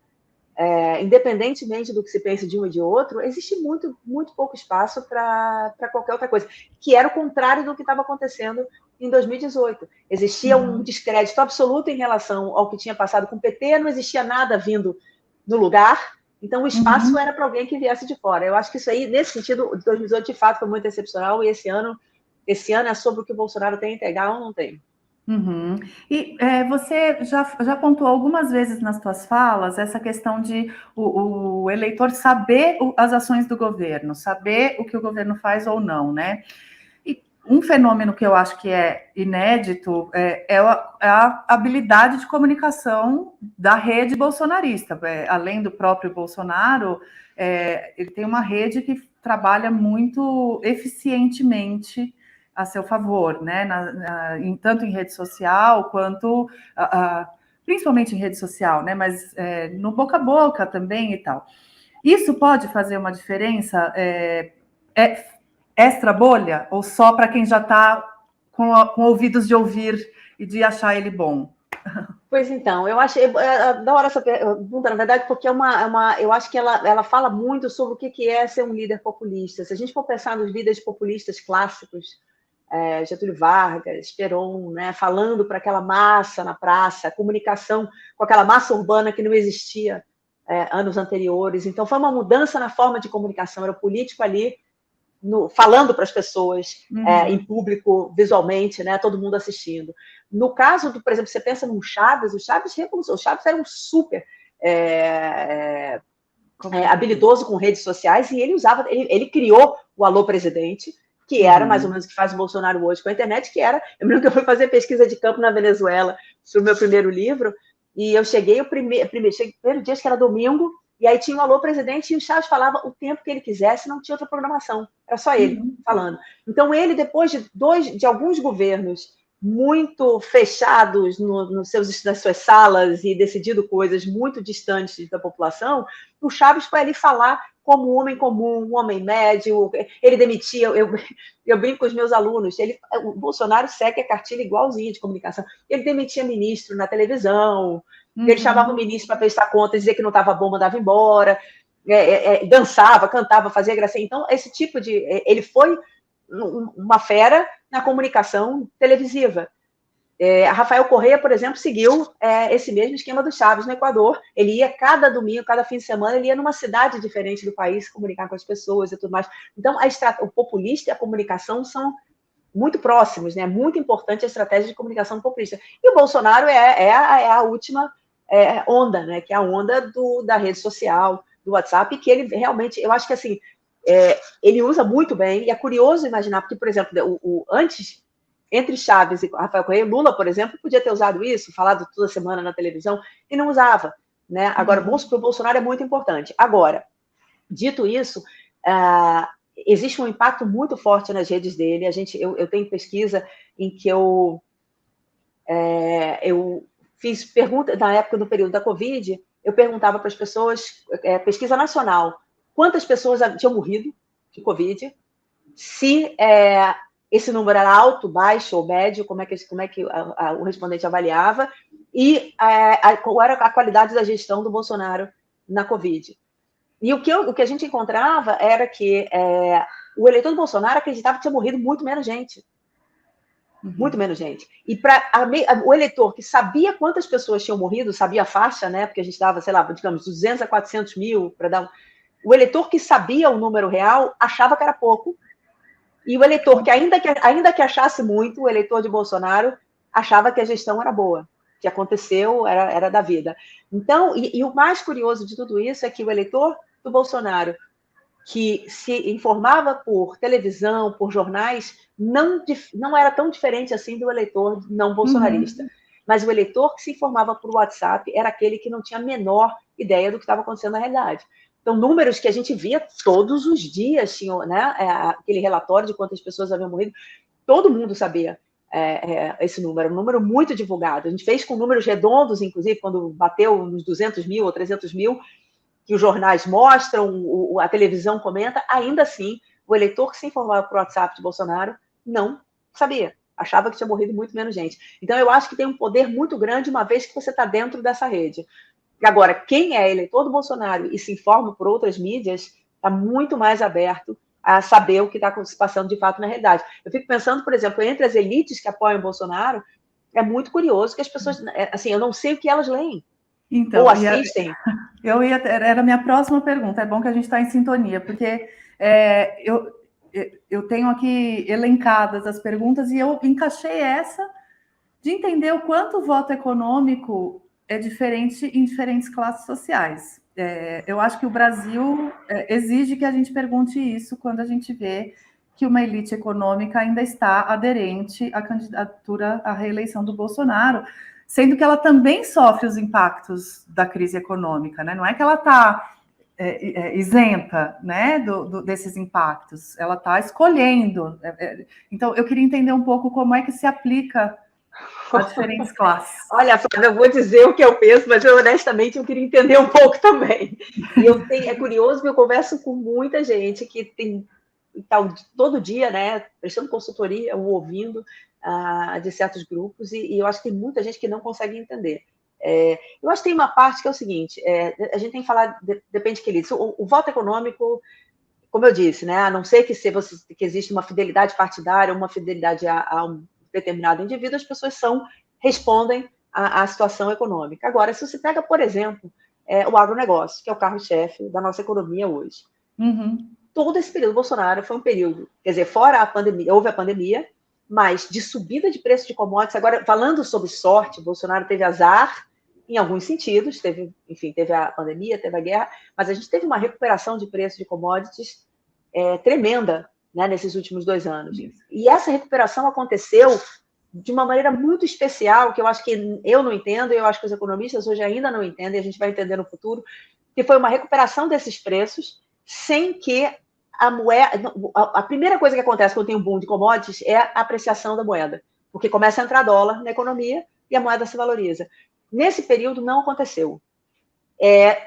Speaker 2: independentemente do que se pense de um e de outro, existe muito, muito pouco espaço para qualquer outra coisa, que era o contrário do que estava acontecendo em 2018. Existia um descrédito absoluto em relação ao que tinha passado com o PT, não existia nada vindo no lugar, então o espaço era para alguém que viesse de fora. Eu acho que isso aí, nesse sentido, 2018 de fato foi muito excepcional, e esse ano é sobre o que o Bolsonaro tem a entregar ou não tem.
Speaker 1: E você já pontuou algumas vezes nas suas falas essa questão de o eleitor saber as ações do governo, saber o que o governo faz ou não, né? E Um fenômeno que eu acho que é inédito é a habilidade de comunicação da rede bolsonarista. Além do próprio Bolsonaro, ele tem uma rede que trabalha muito eficientemente a seu favor, né? Tanto em rede social quanto principalmente em rede social, né? Mas no boca a boca também e tal. Isso pode fazer uma diferença extra bolha ou só para quem já está com ouvidos de ouvir e de achar ele bom?
Speaker 2: Pois então, eu achei da hora essa pergunta, na verdade, porque eu acho que ela fala muito sobre o que é ser um líder populista. Se a gente for pensar nos líderes populistas clássicos, Getúlio Vargas, Perón, né, falando para aquela massa na praça, a comunicação com aquela massa urbana que não existia anos anteriores. Então, foi uma mudança na forma de comunicação, era o político ali falando para as pessoas em público, visualmente, né, todo mundo assistindo. No caso, por exemplo, você pensa no Chaves, o Chaves era um super habilidoso com redes sociais e ele criou o Alô Presidente, que era mais ou menos o que faz o Bolsonaro hoje com a internet, que era... Eu me lembro que eu fui fazer pesquisa de campo na Venezuela sobre o meu primeiro livro, e eu cheguei, cheguei primeiro dia, acho que era domingo, e aí tinha o Alô Presidente, e o Chaves falava o tempo que ele quisesse, não tinha outra programação, era só ele falando. Então ele, depois de alguns governos muito fechados nas suas salas e decidindo coisas muito distantes da população, o Chaves foi ali falar como um homem comum, um homem médio, ele demitia, eu brinco com os meus alunos, o Bolsonaro segue a cartilha igualzinha de comunicação, ele demitia ministro na televisão, ele chamava o ministro para prestar conta, dizer que não estava bom, mandava embora, dançava, cantava, fazia gracinha. Então, esse tipo de... Ele foi uma fera na comunicação televisiva. Rafael Correia, por exemplo, seguiu esse mesmo esquema do Chaves no Equador. Ele ia cada domingo, cada fim de semana, ele ia numa cidade diferente do país comunicar com as pessoas e tudo mais. Então, o populista e a comunicação são muito próximos, né? Muito importante a estratégia de comunicação do populista. E o Bolsonaro é a última onda, né? Que é a onda da rede social, do WhatsApp, que ele realmente, eu acho que assim, ele usa muito bem, e é curioso imaginar, porque, por exemplo, antes, entre Chaves e Rafael Correia, Lula, por exemplo, podia ter usado isso, falado toda semana na televisão, e não usava, né? Agora, para o Bolsonaro é muito importante. Agora, dito isso, existe um impacto muito forte nas redes dele. Eu tenho pesquisa em que eu fiz pergunta na época, no período da Covid, eu perguntava para as pessoas, pesquisa nacional, quantas pessoas tinham morrido de Covid, se esse número era alto, baixo ou médio, como é que o respondente avaliava, e qual era a qualidade da gestão do Bolsonaro na Covid. E o que a gente encontrava era que o eleitor do Bolsonaro acreditava que tinha morrido muito menos gente. Muito menos gente. E para o eleitor que sabia quantas pessoas tinham morrido, sabia a faixa, né? Porque a gente dava, sei lá, digamos, 200 a 400 mil para dar. O eleitor que sabia o número real achava que era pouco. E o eleitor que ainda que achasse muito, o eleitor de Bolsonaro achava que a gestão era boa, que aconteceu era da vida. Então, e o mais curioso de tudo isso é que o eleitor do Bolsonaro, que se informava por televisão, por jornais, não era tão diferente assim do eleitor não bolsonarista. Mas o eleitor que se informava por WhatsApp era aquele que não tinha a menor ideia do que estava acontecendo na realidade. Então, números que a gente via todos os dias, tinham, né, aquele relatório de quantas pessoas haviam morrido, todo mundo sabia esse número, um número muito divulgado. A gente fez com números redondos, inclusive, quando bateu nos 200 mil ou 300 mil, que os jornais mostram, a televisão comenta, ainda assim, o eleitor que se informava por WhatsApp de Bolsonaro não sabia, achava que tinha morrido muito menos gente. Então, eu acho que tem um poder muito grande uma vez que você está dentro dessa rede. Agora, quem é eleitor do Bolsonaro e se informa por outras mídias está muito mais aberto a saber o que está se passando de fato na realidade. Eu fico pensando, por exemplo, entre as elites que apoiam o Bolsonaro, é muito curioso que as pessoas, assim, eu não sei o que elas leem.
Speaker 1: Então,
Speaker 2: ou assistem.
Speaker 1: Era a minha próxima pergunta. É bom que a gente está em sintonia, porque eu tenho aqui elencadas as perguntas e eu encaixei essa de entender o quanto o voto econômico é diferente em diferentes classes sociais. Eu acho que o Brasil exige que a gente pergunte isso quando a gente vê que uma elite econômica ainda está aderente à candidatura à reeleição do Bolsonaro, sendo que ela também sofre os impactos da crise econômica, né? Não é que ela está isenta, né, desses impactos, ela está escolhendo. Então, eu queria entender um pouco como é que se aplica a diferentes classes.
Speaker 2: Olha, Flávia, eu vou dizer o que eu penso, mas honestamente eu queria entender um pouco também. E é curioso que eu converso com muita gente que tem todo dia, né, prestando consultoria ou ouvindo de certos grupos, e eu acho que tem muita gente que não consegue entender. Eu acho que tem uma parte que é o seguinte, a gente tem que falar, depende de que elite. O voto econômico, como eu disse, né, a não ser que existe uma fidelidade partidária, uma fidelidade a um determinado indivíduo, as pessoas respondem à situação econômica. Agora, se você pega, por exemplo, o agronegócio, que é o carro-chefe da nossa economia hoje, todo esse período Bolsonaro foi um período, quer dizer, fora a pandemia, houve a pandemia, mas de subida de preço de commodities. Agora, falando sobre sorte, Bolsonaro teve azar em alguns sentidos, teve a pandemia, teve a guerra, mas a gente teve uma recuperação de preço de commodities tremenda, né, nesses últimos 2 anos. E essa recuperação aconteceu de uma maneira muito especial, que eu acho que eu não entendo, e eu acho que os economistas hoje ainda não entendem, a gente vai entender no futuro, que foi uma recuperação desses preços sem que a moeda... A primeira coisa que acontece quando tem um boom de commodities é a apreciação da moeda, porque começa a entrar dólar na economia e a moeda se valoriza. Nesse período não aconteceu.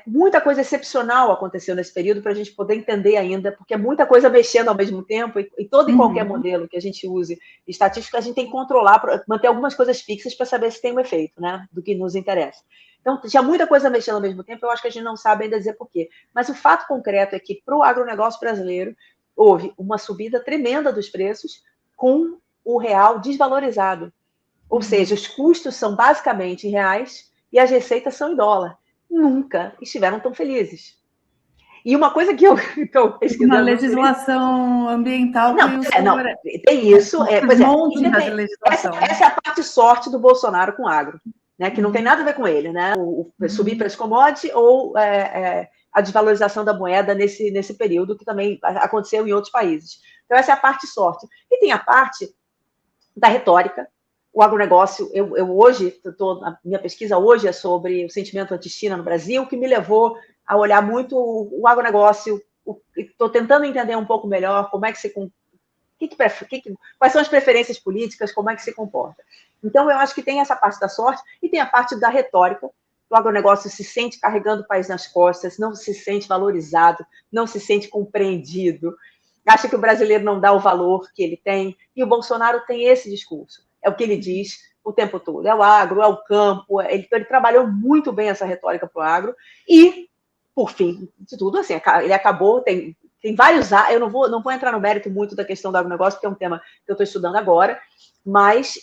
Speaker 2: Muita coisa excepcional aconteceu nesse período para a gente poder entender ainda, porque é muita coisa mexendo ao mesmo tempo, e todo e qualquer modelo que a gente use estatístico, a gente tem que controlar, manter algumas coisas fixas para saber se tem um efeito, né, do que nos interessa. Então, tinha muita coisa mexendo ao mesmo tempo, eu acho que a gente não sabe ainda dizer por quê. Mas o fato concreto é que, para o agronegócio brasileiro, houve uma subida tremenda dos preços com o real desvalorizado. Ou seja, os custos são basicamente em reais e as receitas são em dólar. Nunca estiveram tão felizes. E uma coisa que eu pesquisando...
Speaker 1: Uma legislação ambiental
Speaker 2: que tem isso. Essa é a parte sorte do Bolsonaro com o agro, né, que não tem nada a ver com ele, né? Subir para as commodities ou a desvalorização da moeda nesse período, que também aconteceu em outros países. Então, essa é a parte sorte. E tem a parte da retórica. O agronegócio, a minha pesquisa hoje é sobre o sentimento anti-China no Brasil, que me levou a olhar muito o agronegócio. Estou tentando entender um pouco melhor como é que quais são as preferências políticas, como é que se comporta. Então, eu acho que tem essa parte da sorte e tem a parte da retórica. O agronegócio se sente carregando o país nas costas, não se sente valorizado, não se sente compreendido, acha que o brasileiro não dá o valor que ele tem, e o Bolsonaro tem esse discurso. É o que ele diz o tempo todo. É o agro, é o campo. Ele trabalhou muito bem essa retórica para o agro. E, por fim de tudo, assim, ele acabou... Tem vários... Eu não vou entrar no mérito muito da questão do agronegócio, porque é um tema que eu estou estudando agora, mas,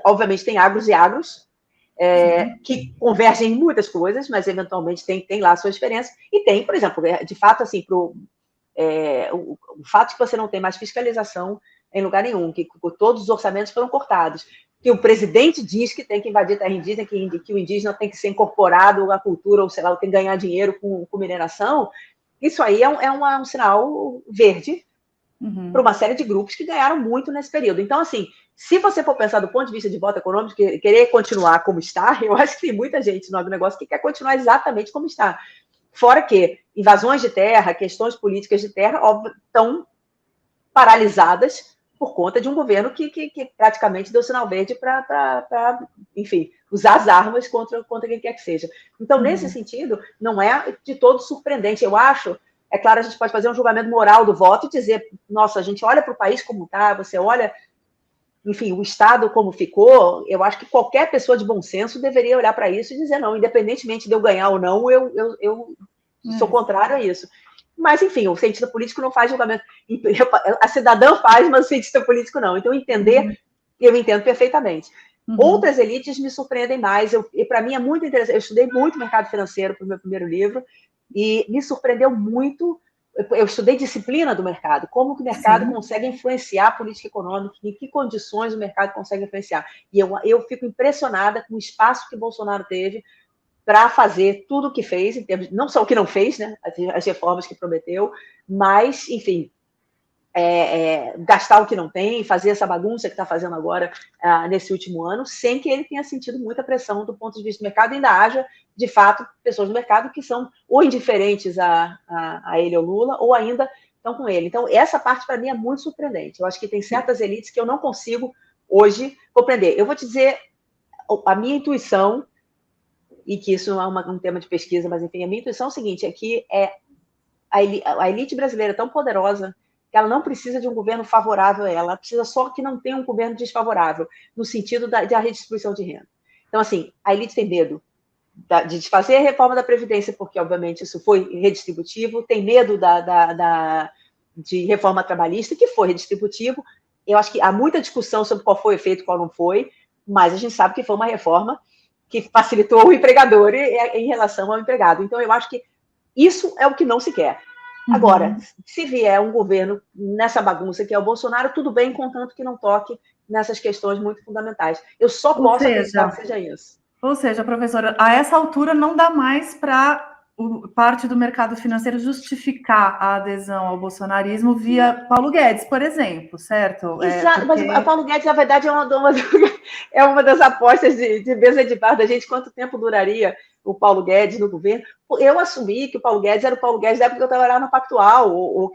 Speaker 2: obviamente, tem agros e agros, que convergem em muitas coisas, mas, eventualmente, tem lá a sua diferença. E tem, por exemplo, de fato, assim, o fato de que você não tem mais fiscalização em lugar nenhum, que todos os orçamentos foram cortados, que o presidente diz que tem que invadir terra indígena, que o indígena tem que ser incorporado à cultura, ou sei lá, tem que ganhar dinheiro com mineração, isso aí é um sinal verde para uma série de grupos que ganharam muito nesse período. Então, assim, se você for pensar do ponto de vista de voto econômico, querer continuar como está, eu acho que tem muita gente no agronegócio que quer continuar exatamente como está. Fora que invasões de terra, questões políticas de terra, óbvio, estão paralisadas por conta de um governo que praticamente deu sinal verde para, enfim, usar as armas contra quem quer que seja. Então, nesse sentido, não é de todo surpreendente. Eu acho, é claro, a gente pode fazer um julgamento moral do voto e dizer, nossa, a gente olha para o país como está, você olha, enfim, o Estado como ficou. Eu acho que qualquer pessoa de bom senso deveria olhar para isso e dizer, não, independentemente de eu ganhar ou não, eu sou contrário a isso. Mas, enfim, o cientista político não faz julgamento. A cidadã faz, mas o cientista político não. Então, eu entendo perfeitamente. Outras elites me surpreendem mais. E para mim é muito interessante. Eu estudei muito mercado financeiro para o meu primeiro livro e me surpreendeu muito. Eu estudei disciplina do mercado, como que o mercado consegue influenciar a política econômica, em que condições o mercado consegue influenciar. E eu fico impressionada com o espaço que o Bolsonaro teve para fazer tudo o que fez, em termos, não só o que não fez, né, as reformas que prometeu, mas, enfim, gastar o que não tem, fazer essa bagunça que está fazendo agora nesse último ano, sem que ele tenha sentido muita pressão do ponto de vista do mercado, ainda haja, de fato, pessoas do mercado que são ou indiferentes a ele ou Lula, ou ainda estão com ele. Então, essa parte, para mim, é muito surpreendente. Eu acho que tem certas elites que eu não consigo, hoje, compreender. Eu vou te dizer a minha intuição, e que isso não é um tema de pesquisa, mas, enfim, a minha intuição é o seguinte, é que a elite brasileira é tão poderosa que ela não precisa de um governo favorável a ela precisa só que não tenha um governo desfavorável, no sentido da redistribuição de renda. Então, assim, a elite tem medo de desfazer a reforma da Previdência, porque, obviamente, isso foi redistributivo, tem medo de reforma trabalhista, que foi redistributivo. Eu acho que há muita discussão sobre qual foi o efeito e qual não foi, mas a gente sabe que foi uma reforma que facilitou o empregador em relação ao empregado. Então, eu acho que isso é o que não se quer. Agora, se vier um governo nessa bagunça que é o Bolsonaro, tudo bem, contanto que não toque nessas questões muito fundamentais. Eu só posso acreditar que seja isso.
Speaker 1: Ou seja, professora, a essa altura não dá mais para parte do mercado financeiro justificar a adesão ao bolsonarismo via Paulo Guedes, por exemplo, certo?
Speaker 2: Exato, mas o Paulo Guedes, na verdade, é uma das apostas de mesa de bar da gente, quanto tempo duraria o Paulo Guedes no governo. Eu assumi que o Paulo Guedes era o Paulo Guedes da época que eu trabalhava no Pactual, ou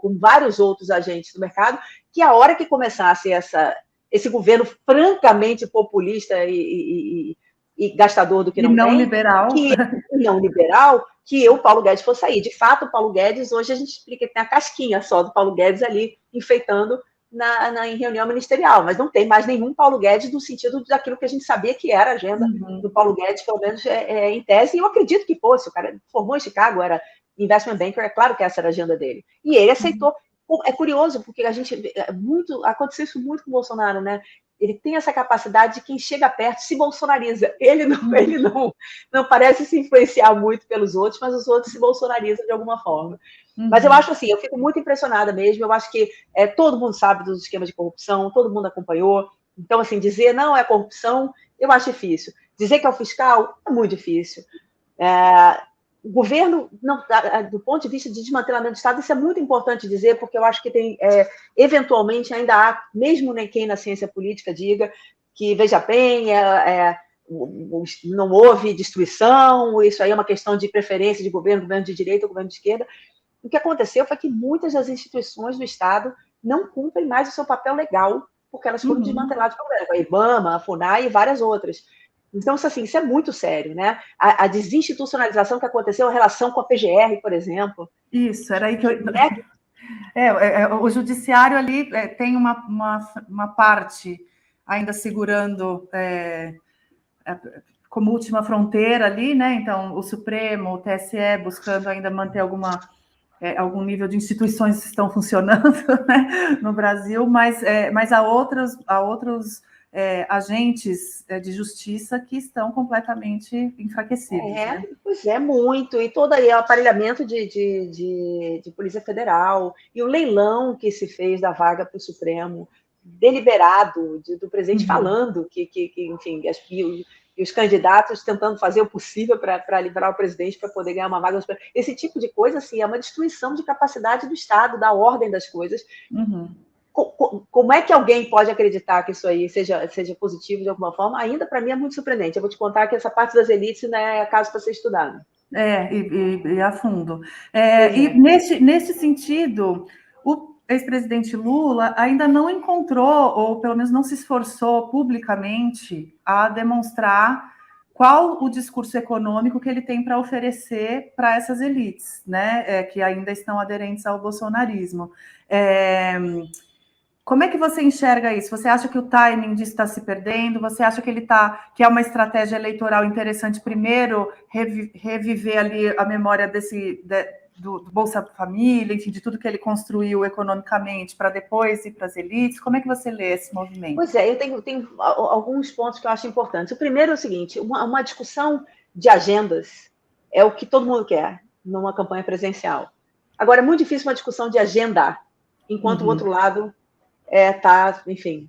Speaker 2: com vários outros agentes do mercado, que a hora que começasse esse governo francamente populista e gastador do que não tem, não liberal, que o Paulo Guedes fosse sair. De fato, o Paulo Guedes, hoje a gente explica que tem a casquinha só do Paulo Guedes ali, enfeitando em reunião ministerial, mas não tem mais nenhum Paulo Guedes no sentido daquilo que a gente sabia que era a agenda do Paulo Guedes, pelo menos em tese, e eu acredito que fosse. O cara formou em Chicago, era investment banker, é claro que essa era a agenda dele. E ele aceitou. É curioso, porque aconteceu isso muito com o Bolsonaro, né? Ele tem essa capacidade de quem chega perto se bolsonariza. Ele não parece se influenciar muito pelos outros, mas os outros se bolsonarizam de alguma forma. Mas eu acho assim, eu fico muito impressionada mesmo. Eu acho que todo mundo sabe dos esquemas de corrupção, todo mundo acompanhou. Então, assim, dizer não é corrupção, eu acho difícil. Dizer que é o fiscal é muito difícil. O governo, do ponto de vista de desmantelamento do Estado, isso é muito importante dizer, porque eu acho que tem, eventualmente, ainda há, mesmo quem na ciência política diga que, veja bem, não houve destruição, isso aí é uma questão de preferência de governo de direita ou governo de esquerda. O que aconteceu foi que muitas das instituições do Estado não cumprem mais o seu papel legal, porque elas foram desmanteladas pelo governo, a IBAMA, a FUNAI e várias outras. Então, assim, isso é muito sério, né? A desinstitucionalização que aconteceu, a relação com a PGR, por exemplo.
Speaker 1: Isso, era aí que eu... o judiciário ali tem uma parte ainda segurando como última fronteira ali, né? Então, o Supremo, o TSE, buscando ainda manter algum nível de instituições que estão funcionando, né, no Brasil, mas há outros agentes de justiça que estão completamente enfraquecidos. Né?
Speaker 2: Pois é, muito. E todo aí o aparelhamento de Polícia Federal, e o leilão que se fez da vaga para o Supremo, deliberado, do presidente falando que enfim, e os candidatos tentando fazer o possível para liberar o presidente para poder ganhar uma vaga. Esse tipo de coisa, assim, é uma destruição de capacidade do Estado, da ordem das coisas. Como é que alguém pode acreditar que isso aí seja positivo de alguma forma? Ainda, para mim, é muito surpreendente. Eu vou te contar que essa parte das elites não é caso para ser estudado.
Speaker 1: E a fundo. E nesse sentido, o ex-presidente Lula ainda não encontrou, ou pelo menos não se esforçou publicamente a demonstrar qual o discurso econômico que ele tem para oferecer para essas elites, né, que ainda estão aderentes ao bolsonarismo. Como é que você enxerga isso? Você acha que o timing disso está se perdendo? Você acha que é uma estratégia eleitoral interessante, primeiro, reviver ali a memória do Bolsa Família, enfim, de tudo que ele construiu economicamente, para depois ir para as elites? Como é que você lê esse movimento?
Speaker 2: Pois eu tenho alguns pontos que eu acho importantes. O primeiro é o seguinte, uma discussão de agendas é o que todo mundo quer numa campanha presidencial. Agora, é muito difícil uma discussão de agenda, enquanto o outro lado está, enfim,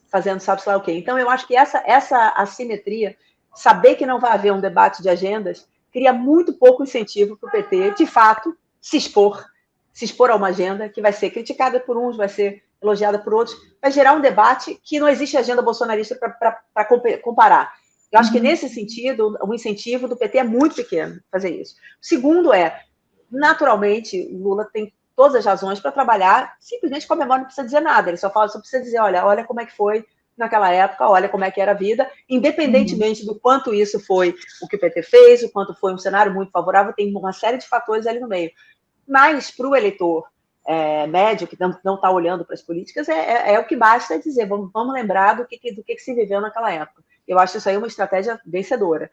Speaker 2: fazendo sabe-se lá o quê. Então, eu acho que essa assimetria, saber que não vai haver um debate de agendas, cria muito pouco incentivo para o PT, de fato, se expor se expor a uma agenda que vai ser criticada por uns, vai ser elogiada por outros, vai gerar um debate que não existe agenda bolsonarista para comparar. Eu acho que, nesse sentido, o incentivo do PT é muito pequeno fazer isso. O segundo naturalmente, Lula tem todas as razões para trabalhar simplesmente com a memória, não precisa dizer nada, ele só precisa dizer, olha como é que foi naquela época, olha como é que era a vida, independentemente do quanto isso foi o que o PT fez, o quanto foi um cenário muito favorável, tem uma série de fatores ali no meio. Mas, para o eleitor médio, que não está olhando para as políticas, é o que basta dizer, vamos lembrar do que se viveu naquela época. Eu acho isso aí uma estratégia vencedora.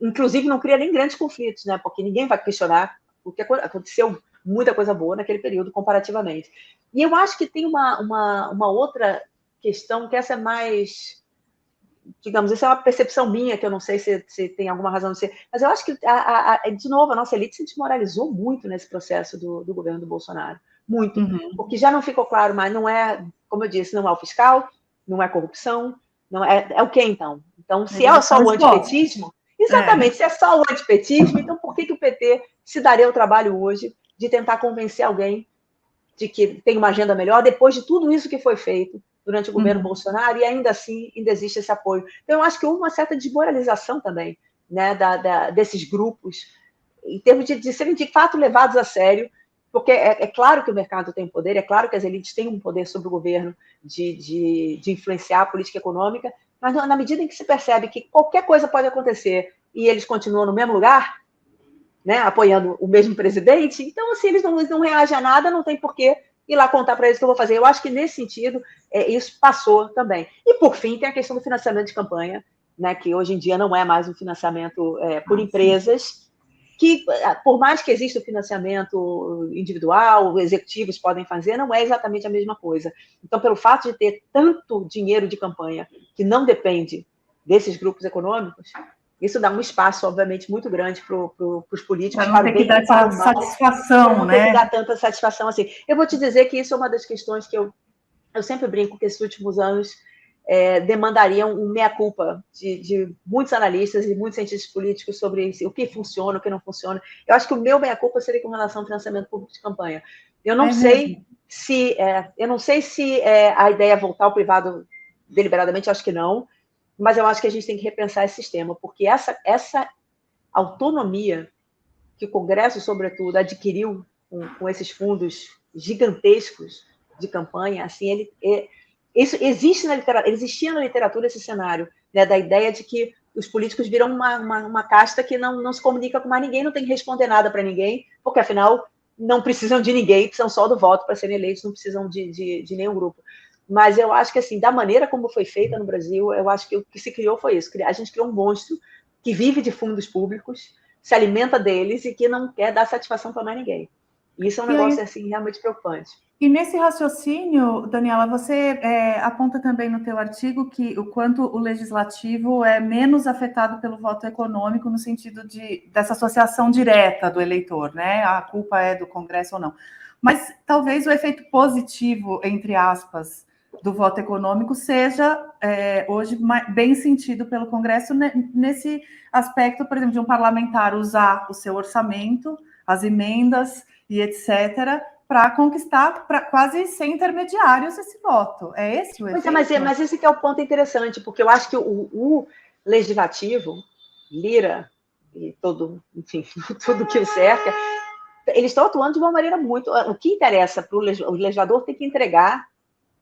Speaker 2: Inclusive, não cria nem grandes conflitos, né? Porque ninguém vai questionar o que aconteceu, muita coisa boa naquele período, comparativamente. E eu acho que tem uma outra questão que essa é mais, digamos, isso é uma percepção minha, que eu não sei se tem alguma razão de ser, mas eu acho que, de novo, a nossa elite se desmoralizou muito nesse processo do governo do Bolsonaro. Muito. Porque já não ficou claro, mas não é, como eu disse, não é o fiscal, não é corrupção, não é o que então? Então, se é só o antipetismo, exatamente, se é só o antipetismo, então por que o PT se daria o trabalho hoje de tentar convencer alguém de que tem uma agenda melhor, depois de tudo isso que foi feito durante o governo Bolsonaro, e ainda assim ainda existe esse apoio. Então, eu acho que houve uma certa desmoralização também, né, desses grupos, em termos de serem de fato levados a sério, porque é claro que o mercado tem poder, é claro que as elites têm um poder sobre o governo de influenciar a política econômica, mas na medida em que se percebe que qualquer coisa pode acontecer e eles continuam no mesmo lugar, né, apoiando o mesmo presidente, então, assim, eles não reagem a nada, não tem porquê ir lá contar para eles o que eu vou fazer. Eu acho que, nesse sentido, isso passou também. E, por fim, tem a questão do financiamento de campanha, né, que hoje em dia não é mais um financiamento por empresas, que, por mais que exista o financiamento individual, executivos podem fazer, não é exatamente a mesma coisa. Então, pelo fato de ter tanto dinheiro de campanha que não depende desses grupos econômicos, isso dá um espaço, obviamente, muito grande para os políticos,
Speaker 1: para o bem e para o mal, satisfação,
Speaker 2: não ter que dar tanta satisfação assim. Eu vou te dizer que isso é uma das questões que eu sempre brinco que esses últimos anos demandariam um meia-culpa de muitos analistas e muitos cientistas políticos sobre o que funciona, o que não funciona. Eu acho que o meu meia-culpa seria com relação ao financiamento público de campanha. Eu não sei se a ideia é voltar ao privado deliberadamente, eu acho que não, mas eu acho que a gente tem que repensar esse sistema, porque essa autonomia que o Congresso, sobretudo, adquiriu com esses fundos gigantescos de campanha, assim, isso existia na literatura esse cenário, né, da ideia de que os políticos viram uma casta que não se comunica com mais ninguém, não tem que responder nada para ninguém, porque, afinal, não precisam de ninguém, precisam só do voto para serem eleitos, não precisam de nenhum grupo. Mas eu acho que, assim, da maneira como foi feita no Brasil, eu acho que o que se criou foi isso. A gente criou um monstro que vive de fundos públicos, se alimenta deles e que não quer dar satisfação para mais ninguém. Isso é um negócio, assim, realmente preocupante.
Speaker 1: E nesse raciocínio, Daniela, você aponta também no teu artigo que o quanto o legislativo é menos afetado pelo voto econômico no sentido dessa associação direta do eleitor, né? A culpa é do Congresso ou não. Mas talvez o efeito positivo, entre aspas, do voto econômico seja hoje bem sentido pelo Congresso nesse aspecto, por exemplo, de um parlamentar usar o seu orçamento, as emendas e etc., para conquistar quase sem intermediários esse voto. É esse o efeito?
Speaker 2: Mas esse que é o ponto interessante, porque eu acho que o legislativo, Lira e enfim, tudo que o cerca, eles estão atuando de uma maneira muito... O que interessa para o legislador tem que entregar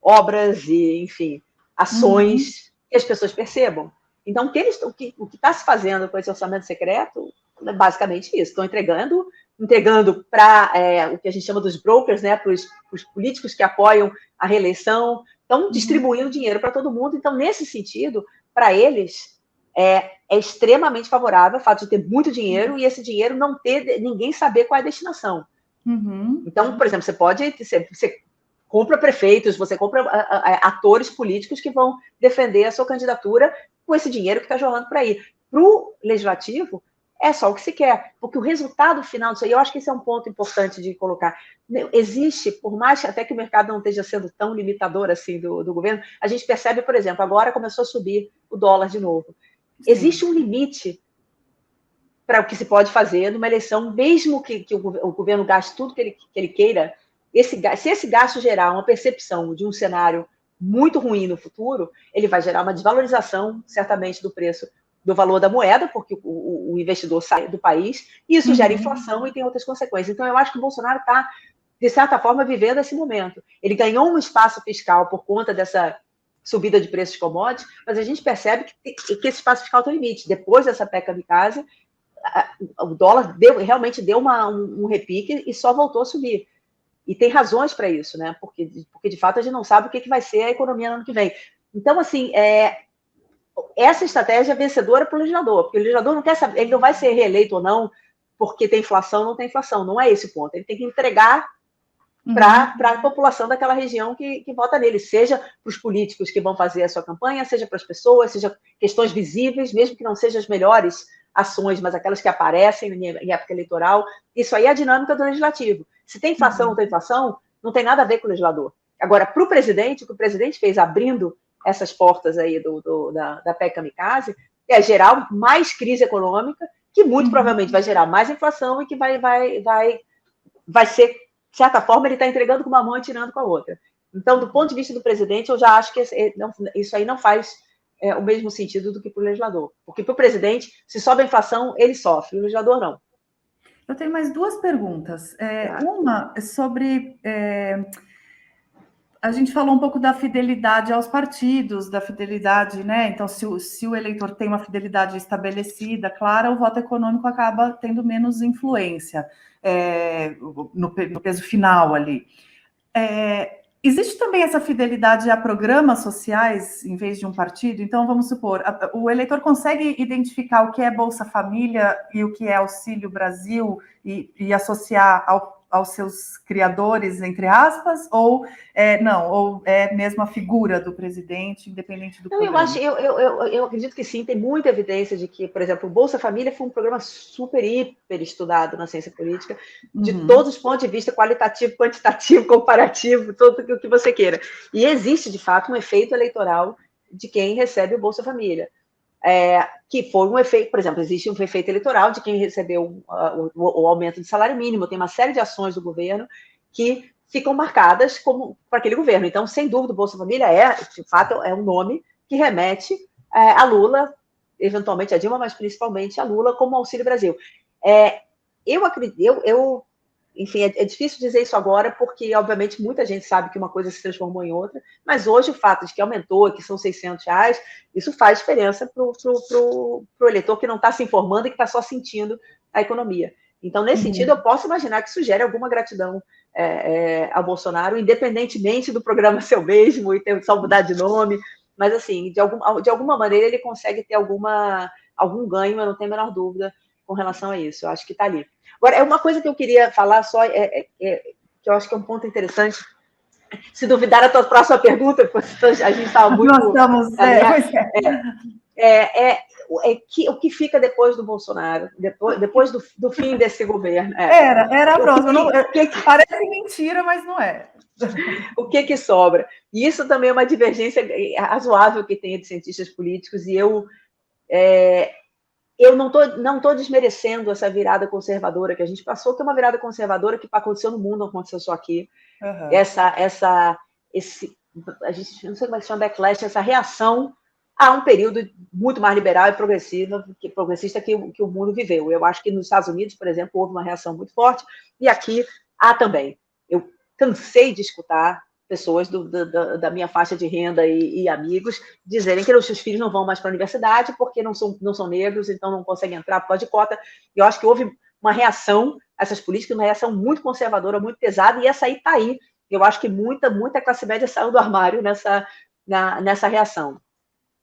Speaker 2: obras e, enfim, ações que as pessoas percebam. Então, o que está se fazendo com esse orçamento secreto é basicamente isso. Estão entregando para o que a gente chama dos brokers, né, para os políticos que apoiam a reeleição, estão distribuindo dinheiro para todo mundo. Então, nesse sentido, para eles, é extremamente favorável o fato de ter muito dinheiro e esse dinheiro não ter ninguém saber qual é a destinação. Então, por exemplo, você compra prefeitos, você compra atores políticos que vão defender a sua candidatura com esse dinheiro que está jorrando por aí. Para o legislativo, é só o que se quer, porque o resultado final disso aí, eu acho que esse é um ponto importante de colocar. Existe, por mais até que o mercado não esteja sendo tão limitador assim do governo, a gente percebe, por exemplo, agora começou a subir o dólar de novo. Sim. Existe um limite para o que se pode fazer numa eleição, mesmo que o governo gaste tudo que ele queira, se esse gasto gerar uma percepção de um cenário muito ruim no futuro, ele vai gerar uma desvalorização, certamente, do preço, do valor da moeda, porque o investidor sai do país, e isso gera inflação e tem outras consequências. Então, eu acho que o Bolsonaro está, de certa forma, vivendo esse momento. Ele ganhou um espaço fiscal por conta dessa subida de preços de commodities, mas a gente percebe que esse espaço fiscal tem limite. Depois dessa PEC kamikaze, o dólar realmente deu um repique e só voltou a subir. E tem razões para isso, né? Porque, de fato, a gente não sabe o que vai ser a economia no ano que vem. Então, assim, essa estratégia é vencedora para o legislador, porque o legislador não quer saber, ele não vai ser reeleito ou não, porque tem inflação ou não tem inflação. Não é esse o ponto. Ele tem que entregar para a população daquela região que vota nele, seja para os políticos que vão fazer a sua campanha, seja para as pessoas, seja questões visíveis, mesmo que não sejam as melhores ações, mas aquelas que aparecem em época eleitoral. Isso aí é a dinâmica do legislativo. Se tem inflação ou não tem inflação, não tem nada a ver com o legislador. Agora, para o presidente, o que o presidente fez abrindo essas portas aí da PEC kamikaze é gerar mais crise econômica, que muito provavelmente vai gerar mais inflação e que vai ser, de certa forma, ele está entregando com uma mão e tirando com a outra. Então, do ponto de vista do presidente, eu já acho que isso aí não faz o mesmo sentido do que para o legislador. Porque para o presidente, se sobe a inflação, ele sofre, o legislador não.
Speaker 1: Eu tenho mais duas perguntas. Uma é sobre... a gente falou um pouco da fidelidade aos partidos, da fidelidade, né? Então, se o eleitor tem uma fidelidade estabelecida, clara, o voto econômico acaba tendo menos influência no peso final ali. Existe também essa fidelidade a programas sociais em vez de um partido? Então, vamos supor, o eleitor consegue identificar o que é Bolsa Família e o que é Auxílio Brasil e associar aos seus criadores, entre aspas, ou não, ou é mesmo a figura do presidente, independente do programa?
Speaker 2: Eu acredito que sim, tem muita evidência de que, por exemplo, o Bolsa Família foi um programa super, hiper estudado na ciência política, de todos os pontos de vista, qualitativo, quantitativo, comparativo, tudo o que você queira. E existe, de fato, um efeito eleitoral de quem recebe o Bolsa Família. Que foi um efeito, por exemplo, existe um efeito eleitoral de quem recebeu o aumento de salário mínimo, tem uma série de ações do governo que ficam marcadas para aquele governo. Então, sem dúvida, o Bolsa Família de fato, é um nome que remete a Lula, eventualmente a Dilma, mas principalmente a Lula, como Auxílio Brasil. Eu acredito, enfim, é difícil dizer isso agora, porque, obviamente, muita gente sabe que uma coisa se transformou em outra, mas hoje o fato de que aumentou, que são R$600, isso faz diferença para o eleitor que não está se informando e que está só sentindo a economia. Então, nesse sentido, eu posso imaginar que sugere alguma gratidão ao Bolsonaro, independentemente do programa ser o mesmo e ter só mudar de nome, mas, assim, de alguma maneira ele consegue ter algum ganho, eu não tenho a menor dúvida com relação a isso. Eu acho que está ali. Agora, uma coisa que eu queria falar só, que eu acho que é um ponto interessante. Se duvidar a tua próxima pergunta, porque a gente estava muito...
Speaker 1: Nós estamos...
Speaker 2: o que fica depois do Bolsonaro, depois do fim desse governo?
Speaker 1: Era a próxima. Parece mentira, mas não é.
Speaker 2: O que sobra? E isso também é uma divergência razoável que tem entre cientistas políticos, e eu não estou desmerecendo essa virada conservadora que a gente passou, que é uma virada conservadora que aconteceu no mundo, não aconteceu só aqui. A gente não sei como é que chama, backlash, essa reação a um período muito mais liberal e progressista que o mundo viveu. Eu acho que nos Estados Unidos, por exemplo, houve uma reação muito forte, e aqui há também. Eu cansei de escutar pessoas da minha faixa de renda e amigos dizerem que os seus filhos não vão mais para a universidade porque não são negros, então não conseguem entrar por causa de cota. Eu acho que houve uma reação a essas políticas, uma reação muito conservadora, muito pesada, e essa aí está aí. Eu acho que muita classe média saiu do armário nessa reação.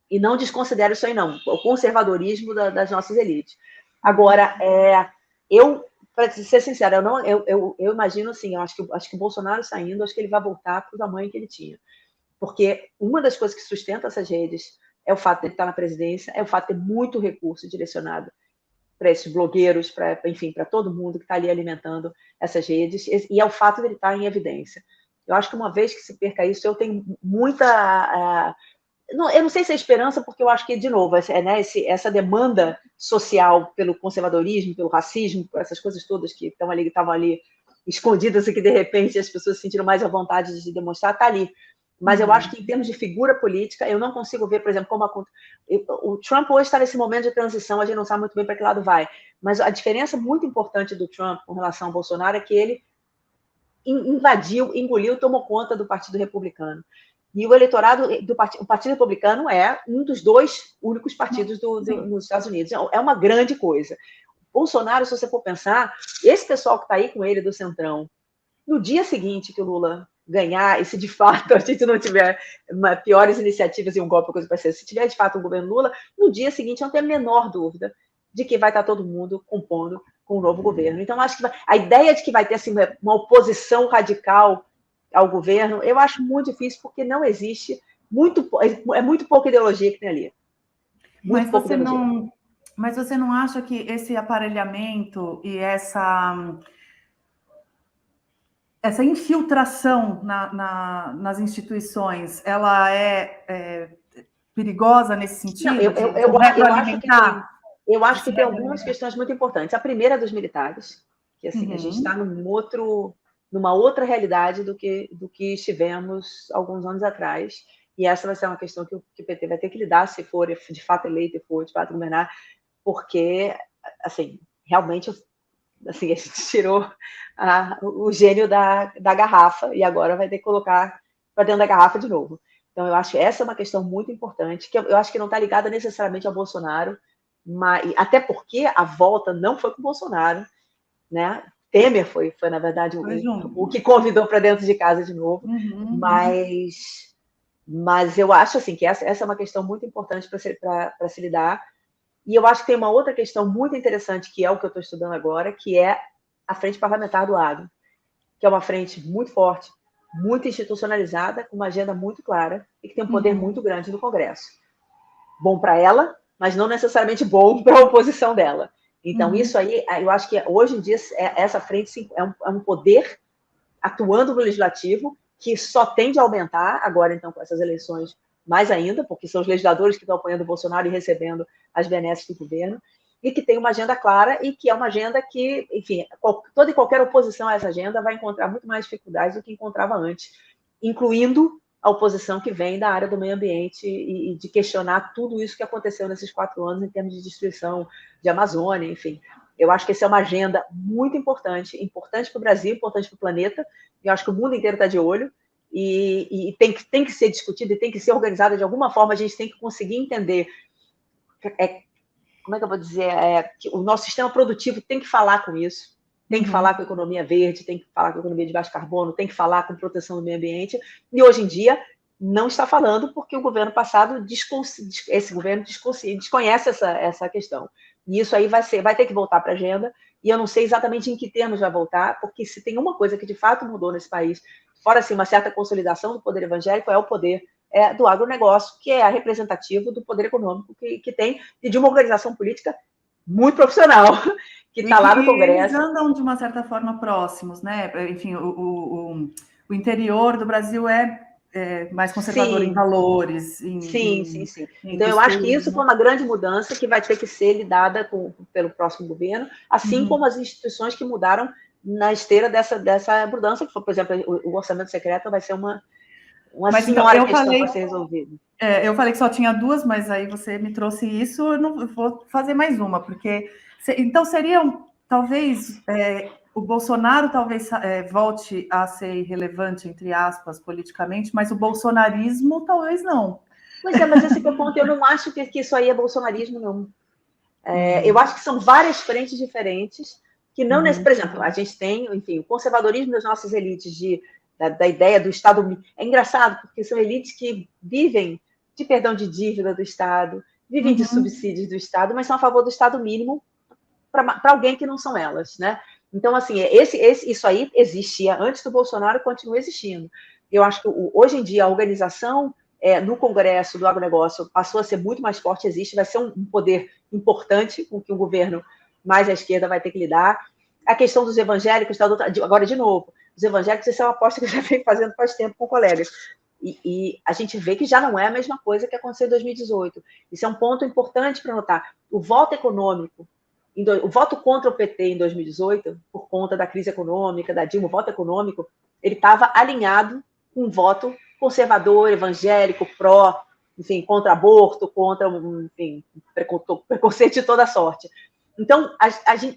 Speaker 2: E não desconsidero isso aí, não. O conservadorismo das nossas elites. Agora, para ser sincero, eu imagino assim, eu acho que o Bolsonaro saindo, acho que ele vai voltar para o tamanho que ele tinha. Porque uma das coisas que sustenta essas redes é o fato de ele estar na presidência, é o fato de ter muito recurso direcionado para esses blogueiros, para todo mundo que está ali alimentando essas redes, e é o fato de ele estar em evidência. Eu acho que uma vez que se perca isso, eu tenho muita eu não sei se é esperança, porque eu acho que, de novo, né, essa demanda social pelo conservadorismo, pelo racismo, por essas coisas todas que estavam ali escondidas e que, de repente, as pessoas se sentiram mais à vontade de demonstrar, está ali. Mas eu acho que, em termos de figura política, eu não consigo ver, por exemplo, como o Trump hoje está nesse momento de transição, a gente não sabe muito bem para que lado vai. Mas a diferença muito importante do Trump com relação ao Bolsonaro é que ele invadiu, engoliu, tomou conta do Partido Republicano. E o eleitorado o Partido Republicano é um dos 2 únicos partidos nos Estados Unidos. É uma grande coisa. Bolsonaro, se você for pensar, esse pessoal que está aí com ele do Centrão, no dia seguinte que o Lula ganhar, e se de fato a gente não tiver piores iniciativas e um golpe, coisa parecida, se tiver de fato um governo Lula, no dia seguinte não tem a menor dúvida de que vai estar todo mundo compondo com o novo governo. Então, acho que a ideia de que vai ter assim, uma oposição radical ao governo, eu acho muito difícil, porque não existe, é muito pouca ideologia que tem ali. Muito pouca ideologia.
Speaker 1: Mas você não acha que esse aparelhamento e essa infiltração nas instituições, ela é perigosa nesse sentido?
Speaker 2: Não, eu acho que tem algumas questões muito importantes. A primeira é dos militares, que assim, a gente está numa outra realidade do que estivemos alguns anos atrás, e essa vai ser uma questão que o PT vai ter que lidar, se for de fato eleito e for de fato governar, porque, assim, realmente, assim, a gente tirou o gênio da garrafa e agora vai ter que colocar para dentro da garrafa de novo. Então, eu acho que essa é uma questão muito importante, que eu acho que não está ligada necessariamente ao Bolsonaro, mas, até porque a volta não foi com o Bolsonaro, né? Temer foi na verdade, o que convidou para dentro de casa de novo, mas eu acho assim, que essa é uma questão muito importante para se lidar. E eu acho que tem uma outra questão muito interessante, que é o que eu estou estudando agora, que é a frente parlamentar do agro, que é uma frente muito forte, muito institucionalizada, com uma agenda muito clara e que tem um poder muito grande no Congresso. Bom para ela, mas não necessariamente bom para a oposição dela. Então, isso aí, eu acho que hoje em dia, essa frente é um poder atuando no legislativo que só tende a aumentar agora, então, com essas eleições, mais ainda, porque são os legisladores que estão apoiando o Bolsonaro e recebendo as benesses do governo, e que tem uma agenda clara e que é uma agenda que, enfim, toda e qualquer oposição a essa agenda vai encontrar muito mais dificuldades do que encontrava antes, incluindo a oposição que vem da área do meio ambiente e de questionar tudo isso que aconteceu nesses 4 anos em termos de destruição de Amazônia, enfim. Eu acho que essa é uma agenda muito importante para o Brasil, importante para o planeta, e eu acho que o mundo inteiro está de olho, e tem que ser discutida e tem que ser organizada de alguma forma. A gente tem que conseguir entender, como é que eu vou dizer, que o nosso sistema produtivo tem que falar com isso, tem que falar com a economia verde, tem que falar com a economia de baixo carbono, tem que falar com proteção do meio ambiente, e hoje em dia não está falando porque o governo passado, esse governo desconhece essa questão. E isso aí vai ter que voltar para a agenda, e eu não sei exatamente em que termos vai voltar, porque se tem uma coisa que de fato mudou nesse país, fora assim, uma certa consolidação do poder evangélico, é o poder do agronegócio, que é representativo do poder econômico que tem, e de uma organização política muito profissional, que está lá no Congresso.
Speaker 1: Eles andam, de uma certa forma, próximos, né? Enfim, o interior do Brasil é mais conservador em valores.
Speaker 2: Sim. Então, eu acho que isso foi uma grande mudança que vai ter que ser lidada pelo próximo governo, assim como as instituições que mudaram na esteira dessa mudança, que foi, por exemplo, o orçamento secreto vai ser uma senhora questão para ser resolvida.
Speaker 1: Eu falei que só tinha 2, mas aí você me trouxe isso, eu vou fazer mais uma, porque... Então, talvez, o Bolsonaro talvez volte a ser irrelevante, entre aspas, politicamente, mas o bolsonarismo talvez não.
Speaker 2: Pois é, mas esse é o ponto. Eu não acho que isso aí é bolsonarismo, não. Eu acho que são várias frentes diferentes, que não... Por exemplo, a gente tem, enfim, o conservadorismo das nossas elites, da ideia do Estado... É engraçado, porque são elites que vivem de perdão de dívida do Estado, vivem de subsídios do Estado, mas são a favor do Estado mínimo para alguém que não são elas, né? Então, assim, isso aí existia antes do Bolsonaro e continua existindo. Eu acho que hoje em dia a organização no Congresso do agronegócio passou a ser muito mais forte, vai ser um poder importante com que o governo mais à esquerda vai ter que lidar. A questão dos evangélicos, agora de novo, os evangélicos, essa é uma aposta que eu já venho fazendo faz tempo com colegas. E a gente vê que já não é a mesma coisa que aconteceu em 2018. Isso é um ponto importante para notar. O voto econômico, o voto contra o PT em 2018, por conta da crise econômica, da Dilma, o voto econômico, ele estava alinhado com um voto conservador, evangélico, enfim, contra aborto, contra, enfim, preconceito de toda sorte. Então,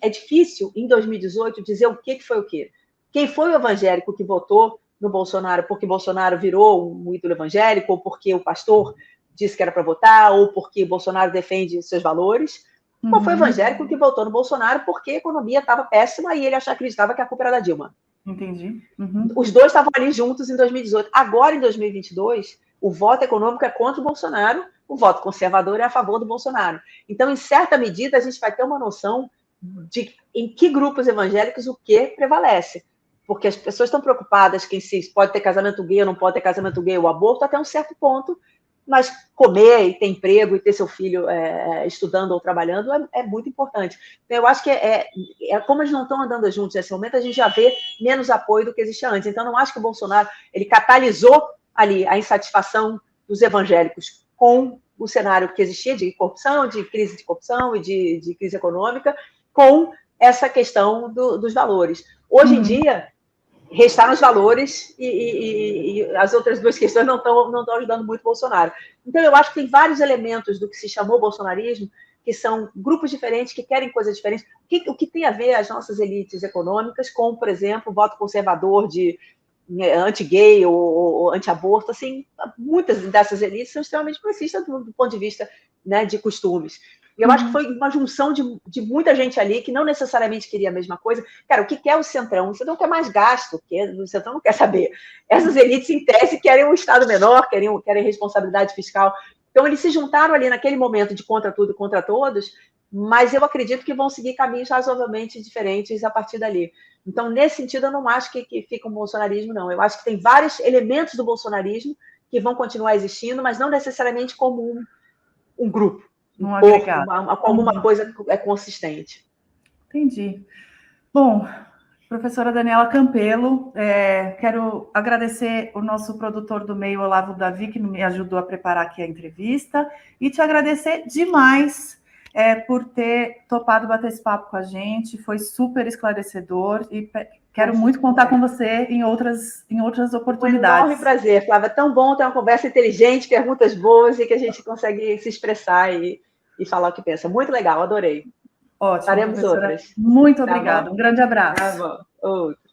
Speaker 2: é difícil, em 2018, dizer o que foi o quê. Quem foi o evangélico que votou no Bolsonaro porque Bolsonaro virou um ídolo evangélico, ou porque o pastor disse que era para votar, ou porque Bolsonaro defende seus valores, ou foi o evangélico que votou no Bolsonaro porque a economia estava péssima e ele acreditava que a culpa era da Dilma.
Speaker 1: Entendi.
Speaker 2: Os dois estavam ali juntos em 2018. Agora, em 2022, o voto econômico é contra o Bolsonaro, o voto conservador é a favor do Bolsonaro. Então, em certa medida, a gente vai ter uma noção de em que grupos evangélicos o que prevalece. Porque as pessoas estão preocupadas que se pode ter casamento gay ou não pode ter casamento gay, o aborto, até um certo ponto, mas comer e ter emprego e ter seu filho estudando ou trabalhando é muito importante. Então, eu acho que como eles não estão andando juntos nesse momento, a gente já vê menos apoio do que existia antes. Então, não acho que o Bolsonaro ele catalisou ali a insatisfação dos evangélicos com o cenário que existia de corrupção, de crise de corrupção e de crise econômica, com essa questão dos valores. Hoje em dia, restaram os valores e as outras duas questões não estão ajudando muito o Bolsonaro. Então, eu acho que tem vários elementos do que se chamou bolsonarismo, que são grupos diferentes, que querem coisas diferentes. O que tem a ver as nossas elites econômicas com, por exemplo, o voto conservador de anti-gay ou anti-aborto? Assim, muitas dessas elites são extremamente progressistas do ponto de vista, né, de costumes. E eu acho que foi uma junção de muita gente ali que não necessariamente queria a mesma coisa. Cara, o que quer o Centrão? O Centrão quer mais gasto, o Centrão não quer saber. Essas elites, em tese, querem um Estado menor, querem responsabilidade fiscal. Então, eles se juntaram ali naquele momento de contra tudo e contra todos, mas eu acredito que vão seguir caminhos razoavelmente diferentes a partir dali. Então, nesse sentido, eu não acho que fica um bolsonarismo, não. Eu acho que tem vários elementos do bolsonarismo que vão continuar existindo, mas não necessariamente como um grupo. Alguma coisa é consistente.
Speaker 1: Entendi. Bom, professora Daniela Campelo, quero agradecer o nosso produtor do meio, Olavo Davi, que me ajudou a preparar aqui a entrevista, e te agradecer demais por ter topado bater esse papo com a gente, foi super esclarecedor, e quero muito contar com você em outras oportunidades.
Speaker 2: Um enorme prazer, Flávia, é tão bom ter uma conversa inteligente, perguntas boas, e que a gente consegue se expressar e falar o que pensa. Muito legal, adorei.
Speaker 1: Ótimo,
Speaker 2: faremos outras.
Speaker 1: Muito obrigada. Um grande abraço.
Speaker 2: Tá bom. Outro.